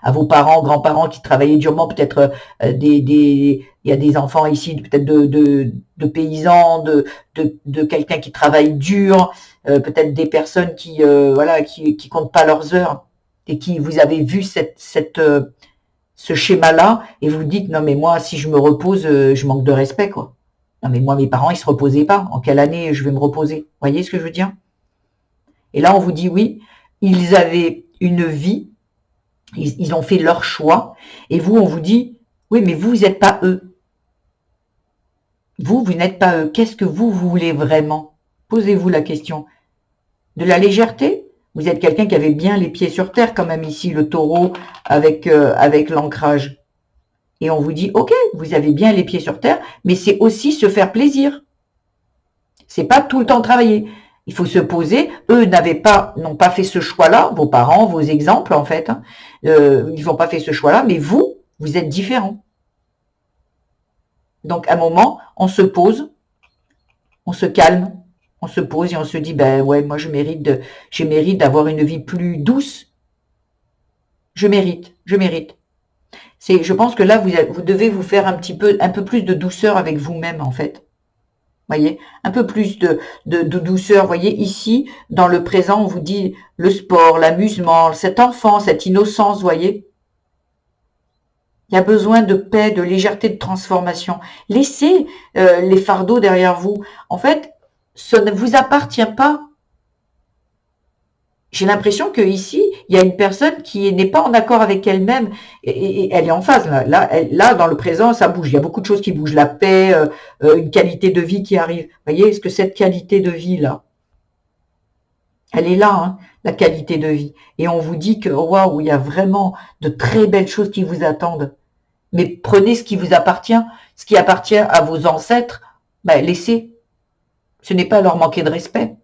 à vos parents, grands-parents qui travaillaient durement, peut-être il y a des enfants ici, peut-être de paysans, de quelqu'un qui travaille dur, peut-être des personnes qui voilà, qui comptent pas leurs heures et qui vous avez vu ce schéma-là et vous dites non mais moi si je me repose, je manque de respect quoi. Non mais moi mes parents ils se reposaient pas. En quelle année je vais me reposer? Vous voyez ce que je veux dire? Et là, on vous dit oui, ils avaient une vie, ils ont fait leur choix, et vous, on vous dit, oui, mais vous n'êtes pas eux. Vous n'êtes pas eux. Qu'est-ce que vous voulez vraiment? Posez-vous la question. De la légèreté? Vous êtes quelqu'un qui avait bien les pieds sur terre, quand même ici, le taureau, avec l'ancrage. Et on vous dit, ok, vous avez bien les pieds sur terre, mais c'est aussi se faire plaisir. C'est pas tout le temps travailler. Il faut se poser. Eux n'ont pas fait ce choix-là. Vos parents, vos exemples, en fait, hein. Ils n'ont pas fait ce choix-là, mais vous êtes différents. Donc, à un moment, on se pose, on se calme, on se pose et on se dit, ben ouais, moi, je mérite d'avoir une vie plus douce. Je mérite. Je pense que là, vous devez vous faire un peu plus de douceur avec vous-même, en fait. Voyez, un peu plus de douceur. Voyez, ici, dans le présent, on vous dit le sport, l'amusement, cet enfant, cette innocence, voyez. Il y a besoin de paix, de légèreté, de transformation. Laissez les fardeaux derrière vous. En fait, ça ne vous appartient pas. J'ai l'impression que ici, il y a une personne qui n'est pas en accord avec elle-même et elle est en phase. Là, dans le présent, ça bouge. Il y a beaucoup de choses qui bougent. La paix, une qualité de vie qui arrive. Vous voyez, est-ce que cette qualité de vie-là, elle est là, hein, la qualité de vie. Et on vous dit que, waouh, il y a vraiment de très belles choses qui vous attendent. Mais prenez ce qui vous appartient, ce qui appartient à vos ancêtres, ben, laissez. Ce n'est pas leur manquer de respect.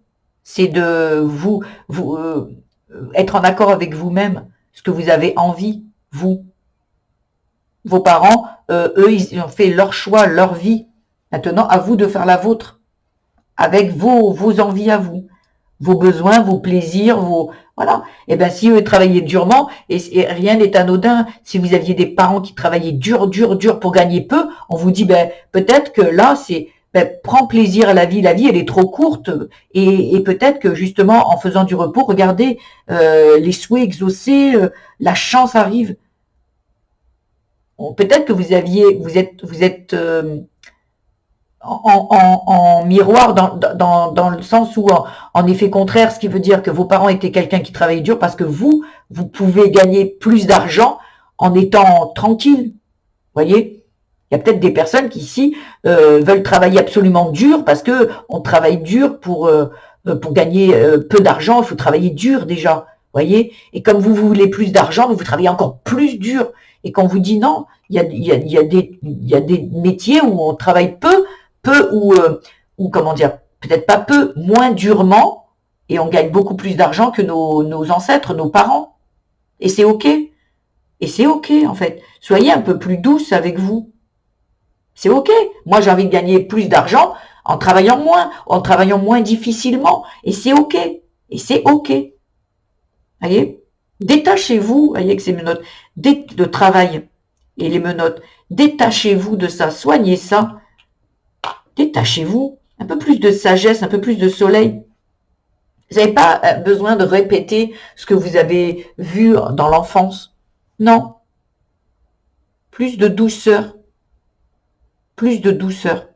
C'est de vous être en accord avec vous-même, ce que vous avez envie, vous. Vos parents, eux, ils ont fait leur choix, leur vie. Maintenant, à vous de faire la vôtre, avec vos envies à vous, vos besoins, vos plaisirs, voilà. Et bien, si eux travaillaient durement, et rien n'est anodin, si vous aviez des parents qui travaillaient dur pour gagner peu, on vous dit, ben, peut-être que là, prends plaisir à la vie elle est trop courte, et peut-être que justement, en faisant du repos, regardez, les souhaits exaucés, la chance arrive. Peut-être que vous êtes en miroir dans le sens où en effet contraire, ce qui veut dire que vos parents étaient quelqu'un qui travaillait dur parce que vous pouvez gagner plus d'argent en étant tranquille. Voyez, il y a peut-être des personnes qui ici veulent travailler absolument dur parce que on travaille dur pour gagner peu d'argent. Il faut travailler dur déjà. Voyez, et comme vous voulez plus d'argent, vous travaillez encore plus dur. Et qu'on vous dit non, il y a des métiers où on travaille peu ou comment dire, peut-être pas peu, moins durement, et on gagne beaucoup plus d'argent que nos ancêtres, nos parents. Et c'est ok. Et c'est ok, en fait. Soyez un peu plus douce avec vous. C'est ok. Moi, j'ai envie de gagner plus d'argent en travaillant moins difficilement. Et c'est ok. Et c'est ok. Voyez? Détachez-vous, voyez que c'est menottes, de travail et les menottes. Détachez-vous de ça, soignez ça. Détachez-vous. Un peu plus de sagesse, un peu plus de soleil. Vous n'avez pas besoin de répéter ce que vous avez vu dans l'enfance. Non. Plus de douceur. Plus de douceur.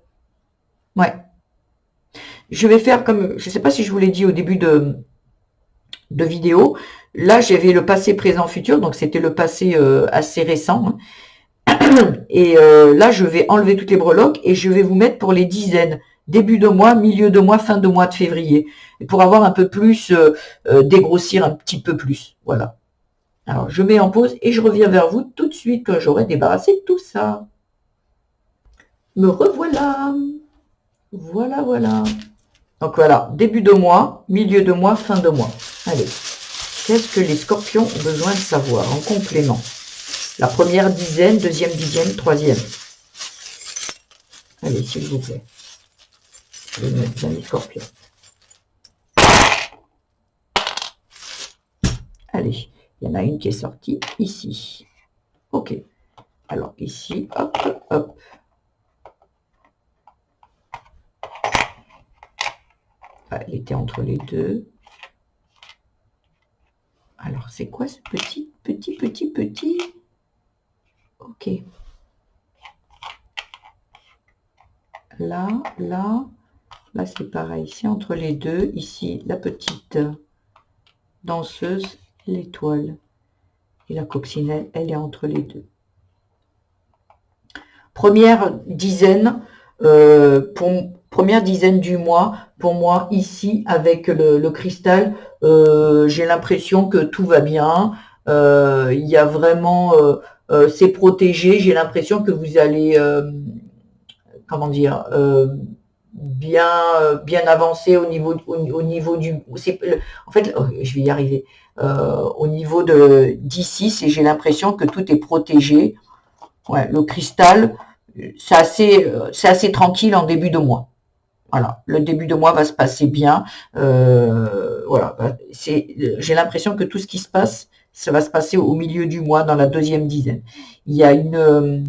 Ouais. Je vais faire comme, je ne sais pas si je vous l'ai dit au début de vidéo. Là, j'avais le passé, présent, futur. Donc, c'était le passé assez récent. Et là, je vais enlever toutes les breloques et je vais vous mettre pour les dizaines. Début de mois, milieu de mois, fin de mois de février. Et pour avoir un peu plus, dégrossir un petit peu plus. Voilà. Alors, je mets en pause et je reviens vers vous tout de suite quand j'aurai débarrassé de tout ça. Me revoilà. Voilà, voilà. Donc voilà, début de mois, milieu de mois, fin de mois. Allez, qu'est-ce que les scorpions ont besoin de savoir en complément? La première dizaine, deuxième dizaine, troisième. Allez, s'il vous plaît. Les amis scorpions. Allez, il y en a une qui est sortie ici. Ok. Alors ici, hop, hop. Elle était entre les deux. Alors, c'est quoi ce petit? Ok. Là, c'est pareil. C'est entre les deux. Ici, la petite danseuse, l'étoile. Et la coccinelle, elle est entre les deux. Première dizaine, première dizaine du mois, pour moi, ici, avec le cristal, j'ai l'impression que tout va bien. Il y a vraiment, c'est protégé. J'ai l'impression que vous allez, comment dire, bien avancer au niveau du. En fait, je vais y arriver. Au niveau d'ici, j'ai l'impression que tout est protégé. Ouais, le cristal, c'est assez tranquille en début de mois. Voilà, le début de mois va se passer bien. Voilà, j'ai l'impression que tout ce qui se passe, ça va se passer au milieu du mois, dans la deuxième dizaine. Il y a une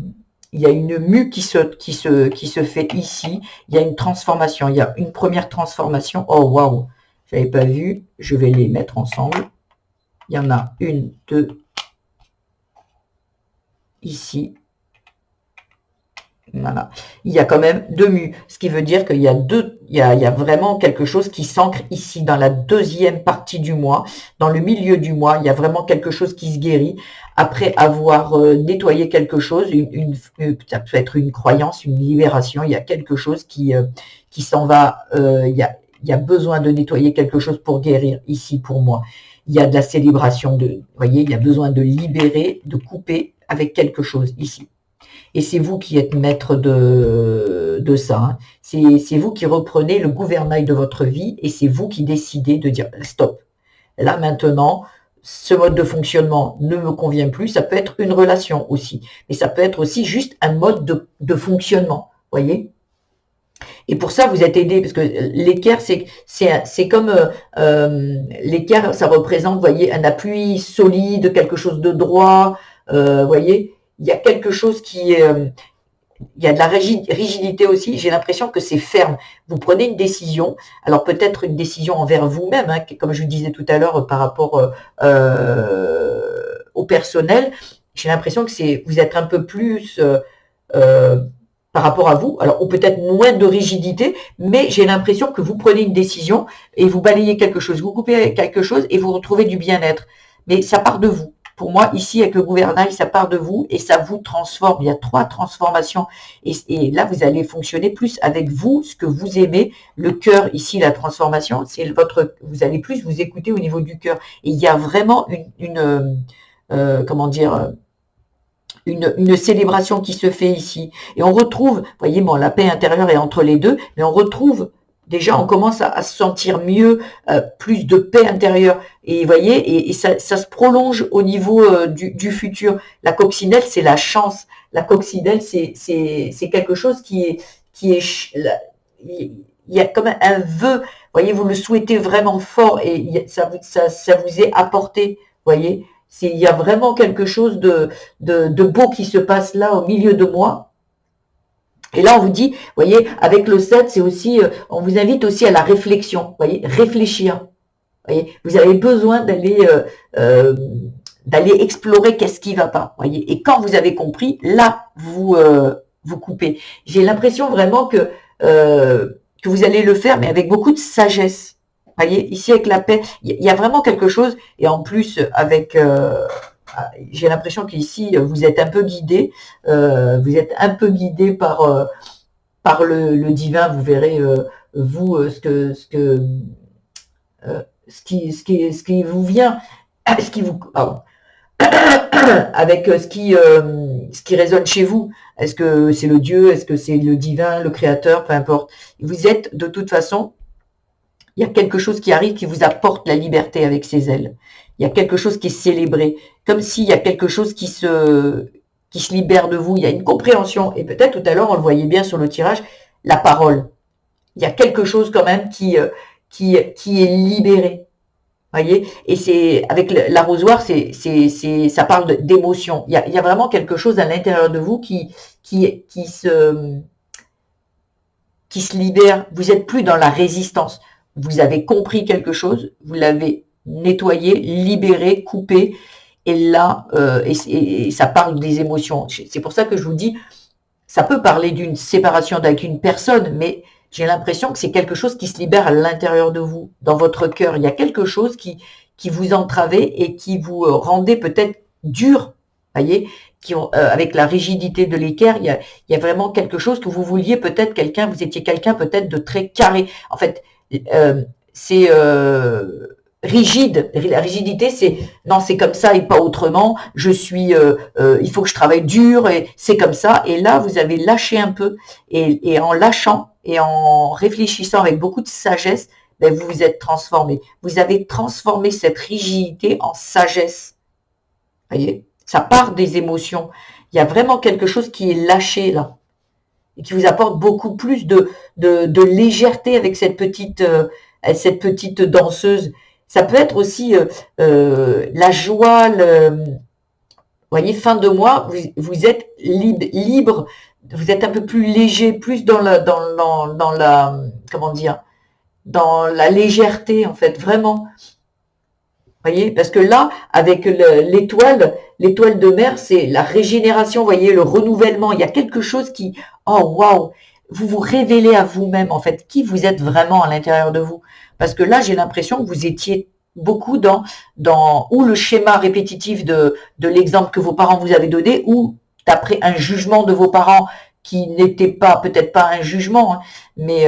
mue qui se fait ici. Il y a une transformation. Il y a une première transformation. Oh waouh, j'avais pas vu. Je vais les mettre ensemble. Il y en a une, deux, ici. Voilà. Il y a quand même deux mues, ce qui veut dire qu'il y a il y a vraiment quelque chose qui s'ancre ici dans la deuxième partie du mois, dans le milieu du mois. Il y a vraiment quelque chose qui se guérit après avoir nettoyé quelque chose. Ça peut être une croyance, une libération. Il y a quelque chose qui s'en va. Il y a besoin de nettoyer quelque chose pour guérir ici pour moi. Il y a de la célébration vous voyez, il y a besoin de libérer, de couper avec quelque chose ici. Et c'est vous qui êtes maître de ça. Hein. C'est vous qui reprenez le gouvernail de votre vie et c'est vous qui décidez de dire stop. Là maintenant, ce mode de fonctionnement ne me convient plus. Ça peut être une relation aussi, mais ça peut être aussi juste un mode de fonctionnement. Voyez. Et pour ça, vous êtes aidé parce que l'équerre, c'est comme l'équerre, ça représente, voyez, un appui solide, quelque chose de droit. Voyez. Il y a quelque chose qui est, il y a de la rigidité aussi. J'ai l'impression que c'est ferme. Vous prenez une décision, alors peut-être une décision envers vous-même, hein, comme je vous disais tout à l'heure par rapport au personnel. J'ai l'impression que vous êtes un peu plus par rapport à vous. Alors, ou peut-être moins de rigidité, mais j'ai l'impression que vous prenez une décision et vous balayez quelque chose, vous coupez quelque chose et vous retrouvez du bien-être. Mais ça part de vous. Pour moi, ici, avec le gouvernail, ça part de vous et ça vous transforme. Il y a 3 transformations. Et là, vous allez fonctionner plus avec vous, ce que vous aimez. Le cœur, ici, la transformation, c'est vous allez plus vous écouter au niveau du cœur. Et il y a vraiment comment dire, une célébration qui se fait ici. Et on retrouve, vous voyez, bon, la paix intérieure est entre les deux, mais on retrouve déjà, on commence à se sentir mieux, plus de paix intérieure. Et vous voyez, et ça se prolonge au niveau du futur. La coccinelle, c'est la chance. La coccinelle, c'est quelque chose qui est, il y a comme un vœu. Vous voyez, vous le souhaitez vraiment fort et ça vous est apporté. Vous voyez, il y a vraiment quelque chose de beau qui se passe là au milieu de moi. Et là, on vous dit, vous voyez, avec le 7, c'est aussi, on vous invite aussi à la réflexion, vous voyez, réfléchir. Vous voyez, vous avez besoin d'aller explorer qu'est-ce qui ne va pas, vous voyez. Et quand vous avez compris, là, vous coupez. J'ai l'impression vraiment que vous allez le faire, mais avec beaucoup de sagesse. Vous voyez, ici avec la paix, il y a vraiment quelque chose, et en plus avec j'ai l'impression qu'ici, vous êtes un peu guidé, par le divin, vous verrez, vous, ce qui vous vient, ce qui vous, avec ce qui résonne chez vous. Est-ce que c'est le Dieu, est-ce que c'est le divin, le créateur, peu importe. Vous êtes de toute façon Il y a quelque chose qui arrive qui vous apporte la liberté avec ses ailes. Il y a quelque chose qui est célébré, comme s'il y a quelque chose qui se libère de vous. Il y a une compréhension. Et peut-être tout à l'heure, on le voyait bien sur le tirage, la parole. Il y a quelque chose quand même qui est libéré. Voyez, et c'est avec l'arrosoir, ça parle d'émotion. Il y a vraiment quelque chose à l'intérieur de vous qui se libère. Vous n'êtes plus dans la résistance. Vous avez compris quelque chose, vous l'avez nettoyé, libéré, coupé, et là, et ça parle des émotions. C'est pour ça que je vous dis, ça peut parler d'une séparation avec une personne, mais j'ai l'impression que c'est quelque chose qui se libère à l'intérieur de vous, dans votre cœur. Il y a quelque chose qui vous entravait et qui vous rendait peut-être dur, voyez, avec la rigidité de l'équerre, il y a vraiment quelque chose que vous vouliez peut-être vous étiez quelqu'un peut-être de très carré. En fait, c'est rigide. La rigidité, c'est non, c'est comme ça et pas autrement. Il faut que je travaille dur et c'est comme ça. Et là, vous avez lâché un peu et en lâchant et en réfléchissant avec beaucoup de sagesse, ben, vous vous êtes transformé. Vous avez transformé cette rigidité en sagesse. Voyez, ça part des émotions. Il y a vraiment quelque chose qui est lâché là et qui vous apporte beaucoup plus de légèreté avec cette petite danseuse. Ça peut être aussi la joie, vous voyez, fin de mois, vous êtes libre, vous êtes un peu plus léger, plus dans la, comment dire, dans la légèreté, en fait, vraiment. Vous voyez, parce que là, avec l'étoile de mer, c'est la régénération, vous voyez, le renouvellement. Il y a quelque chose qui, oh waouh, vous vous révélez à vous-même, en fait, qui vous êtes vraiment à l'intérieur de vous. Parce que là, j'ai l'impression que vous étiez beaucoup dans ou le schéma répétitif de l'exemple que vos parents vous avaient donné, ou d'après un jugement de vos parents qui n'était pas, peut-être pas un jugement, hein, mais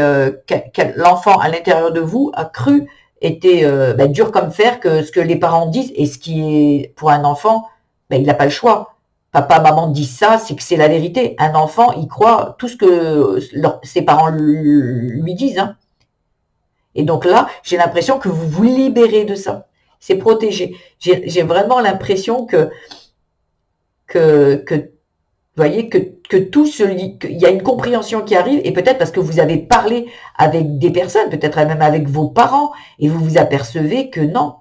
l'enfant à l'intérieur de vous a cru était dur comme fer que ce que les parents disent, et ce qui est pour un enfant, il n'a pas le choix. Papa, maman disent ça, c'est que c'est la vérité. Un enfant, il croit tout ce que ses parents lui disent. Hein. Et donc là, j'ai l'impression que vous vous libérez de ça. C'est protégé. J'ai vraiment l'impression que vous voyez, que tout qu'il y a une compréhension qui arrive, et peut-être parce que vous avez parlé avec des personnes, peut-être même avec vos parents, et vous vous apercevez que non.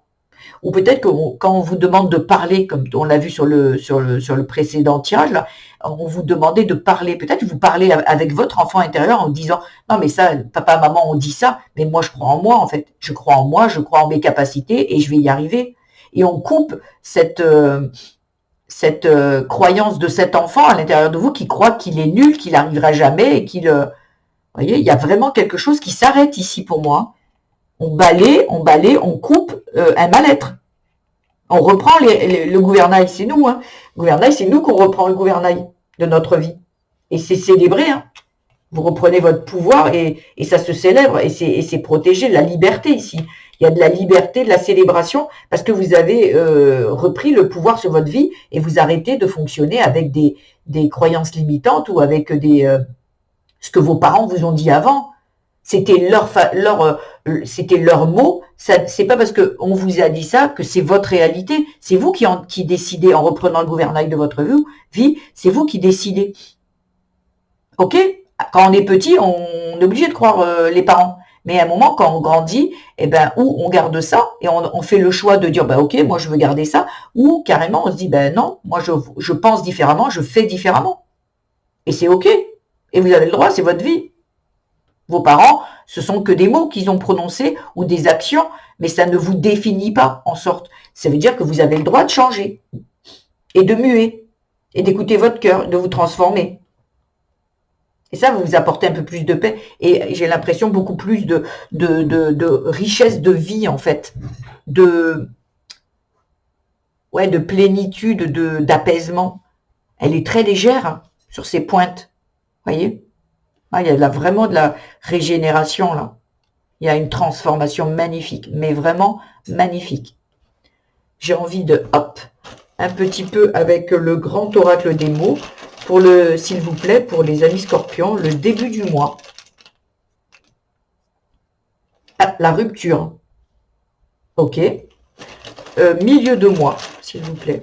Ou peut-être que quand on vous demande de parler, comme on l'a vu sur le précédent tirage, là, on vous demandait de parler. Peut-être que vous parlez avec votre enfant intérieur en disant « Non, mais ça, papa, maman, on dit ça, mais moi, je crois en moi, en fait. Je crois en moi, je crois en mes capacités, et je vais y arriver. » Et on coupe cette croyance de cet enfant à l'intérieur de vous qui croit qu'il est nul, qu'il n'arrivera jamais et qu'il... vous voyez, il y a vraiment quelque chose qui s'arrête ici pour moi. On balaye, on coupe un mal-être. On reprend le gouvernail, c'est nous. Hein. Le gouvernail, c'est nous qu'on reprend le gouvernail de notre vie. Et c'est célébré. Hein. Vous reprenez votre pouvoir et ça se célèbre et c'est protégé, la liberté ici. Il y a de la liberté, de la célébration, parce que vous avez repris le pouvoir sur votre vie et vous arrêtez de fonctionner avec des croyances limitantes ou avec ce que vos parents vous ont dit avant. C'était c'était leur mot. C'est pas parce que on vous a dit ça que c'est votre réalité. C'est vous qui décidez en reprenant le gouvernail de votre vie. C'est vous qui décidez. Ok ? Quand on est petit, on est obligé de croire les parents. Mais à un moment, quand on grandit, ou on garde ça et on fait le choix de dire, ok, moi je veux garder ça, ou carrément on se dit, non, moi je pense différemment, je fais différemment. Et c'est ok. Et vous avez le droit, c'est votre vie. Vos parents, ce sont que des mots qu'ils ont prononcés ou des actions, mais ça ne vous définit pas en sorte. Ça veut dire que vous avez le droit de changer et de muer et d'écouter votre cœur, de vous transformer. Et ça, vous apportez un peu plus de paix et j'ai l'impression beaucoup plus de richesse de vie en fait, de plénitude, d'apaisement. Elle est très légère hein, sur ses pointes, voyez. Ah, il y a vraiment de la régénération là. Il y a une transformation magnifique, mais vraiment magnifique. J'ai envie de, un petit peu avec le grand oracle des mots, s'il vous plaît, pour les amis scorpions, le début du mois. Ah, la rupture. Ok. Milieu de mois, s'il vous plaît.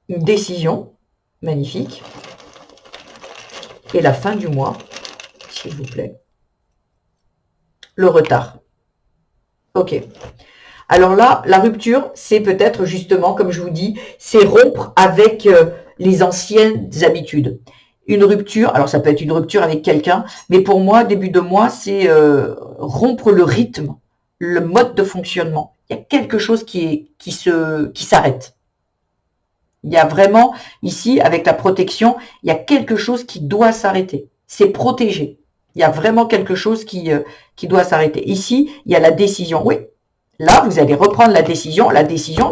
Une décision. Magnifique. Et la fin du mois, s'il vous plaît. Le retard. Ok. Alors là, la rupture, c'est peut-être justement, comme je vous dis, c'est rompre avec les anciennes habitudes. Une rupture, alors ça peut être une rupture avec quelqu'un, mais pour moi, début de mois, c'est rompre le rythme, le mode de fonctionnement. Il y a quelque chose qui s'arrête. Il y a vraiment, ici, avec la protection, il y a quelque chose qui doit s'arrêter. C'est protégé. Il y a vraiment quelque chose qui doit s'arrêter. Ici, il y a la décision. Oui, là, vous allez reprendre la décision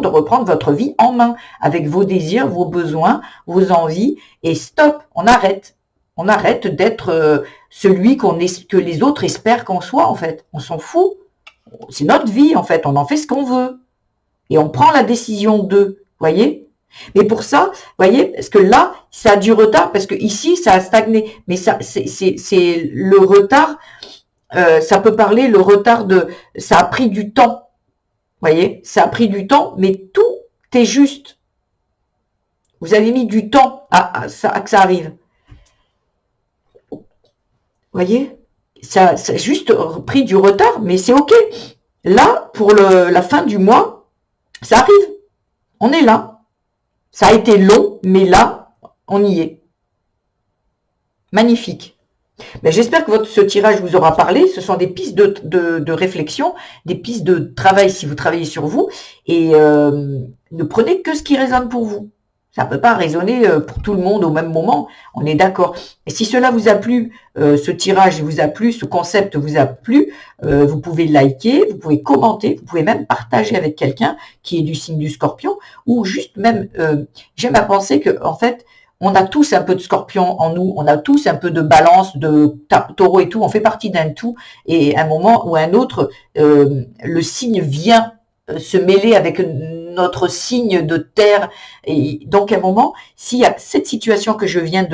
de reprendre votre vie en main, avec vos désirs, vos besoins, vos envies, et stop, on arrête. On arrête d'être celui que les autres espèrent qu'on soit, en fait. On s'en fout. C'est notre vie, en fait. On en fait ce qu'on veut. Et on prend la décision de, voyez. Mais pour ça, vous voyez, parce que là, ça a du retard, parce que ici, ça a stagné. Mais ça, c'est le retard, ça peut parler le retard ça a pris du temps. Vous voyez, ça a pris du temps, mais tout est juste. Vous avez mis du temps à que ça arrive. Vous voyez, ça a juste pris du retard, mais c'est ok. Là, pour la fin du mois, ça arrive. On est là. Ça a été long, mais là, on y est. Magnifique. Mais j'espère que ce tirage vous aura parlé. Ce sont des pistes de réflexion, des pistes de travail si vous travaillez sur vous. Et ne prenez que ce qui résonne pour vous. Ça ne peut pas résonner pour tout le monde au même moment. On est d'accord. Et si cela vous a plu, ce tirage vous a plu, ce concept vous a plu, vous pouvez liker, vous pouvez commenter, vous pouvez même partager avec quelqu'un qui est du signe du Scorpion, ou juste même, j'aime à penser que en fait, on a tous un peu de Scorpion en nous, on a tous un peu de Balance, de Taureau et tout, on fait partie d'un tout, et à un moment ou à un autre, le signe vient se mêler avec notre signe de terre. Et donc, à un moment, s'il y a cette situation que je viens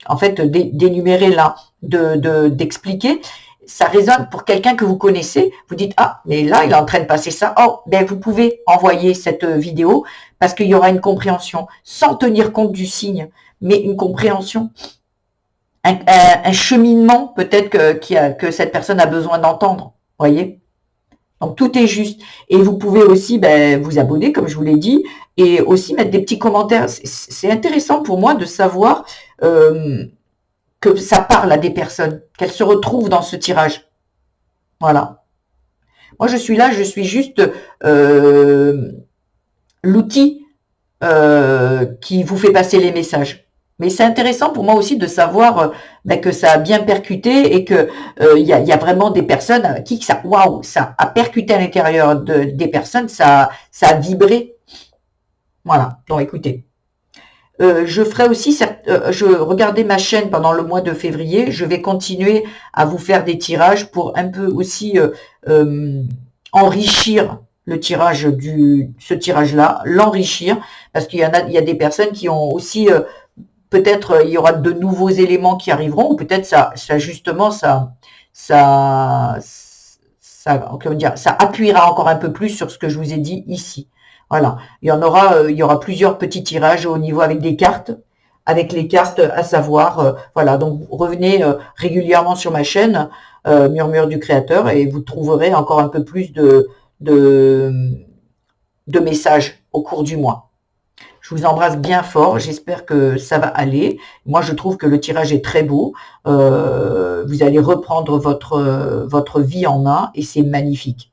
en fait, d'énumérer là, d'expliquer, ça résonne pour quelqu'un que vous connaissez. Vous dites, ah, mais là, il est en train de passer ça. Oh, ben, vous pouvez envoyer cette vidéo parce qu'il y aura une compréhension sans tenir compte du signe, mais une compréhension, un cheminement peut-être que cette personne a besoin d'entendre. Voyez? Donc, tout est juste. Et vous pouvez aussi vous abonner, comme je vous l'ai dit, et aussi mettre des petits commentaires. C'est intéressant pour moi de savoir que ça parle à des personnes, qu'elles se retrouvent dans ce tirage. Voilà. Moi, je suis là, je suis juste l'outil qui vous fait passer les messages. Mais c'est intéressant pour moi aussi de savoir que ça a bien percuté et que y a vraiment des personnes à qui ça, waouh, ça a percuté à l'intérieur des personnes, ça a vibré. Voilà. Donc écoutez, je ferai aussi, je regardais ma chaîne pendant le mois de février. Je vais continuer à vous faire des tirages pour un peu aussi enrichir le tirage ce tirage-là, l'enrichir, parce qu'il y a des personnes qui ont aussi peut-être il y aura de nouveaux éléments qui arriveront, ou peut-être ça justement comment dire, ça appuiera encore un peu plus sur ce que je vous ai dit ici. Voilà, il y aura plusieurs petits tirages au niveau avec des cartes, avec les cartes à savoir. Voilà, donc revenez régulièrement sur ma chaîne Murmure du Créateur et vous trouverez encore un peu plus de messages au cours du mois. Je vous embrasse bien fort, j'espère que ça va aller. Moi, je trouve que le tirage est très beau. Vous allez reprendre votre vie en main et c'est magnifique.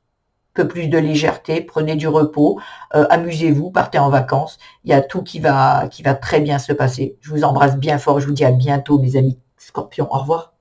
Un peu plus de légèreté, prenez du repos, amusez-vous, partez en vacances. Il y a tout qui va très bien se passer. Je vous embrasse bien fort, je vous dis à bientôt mes amis Scorpions. Au revoir.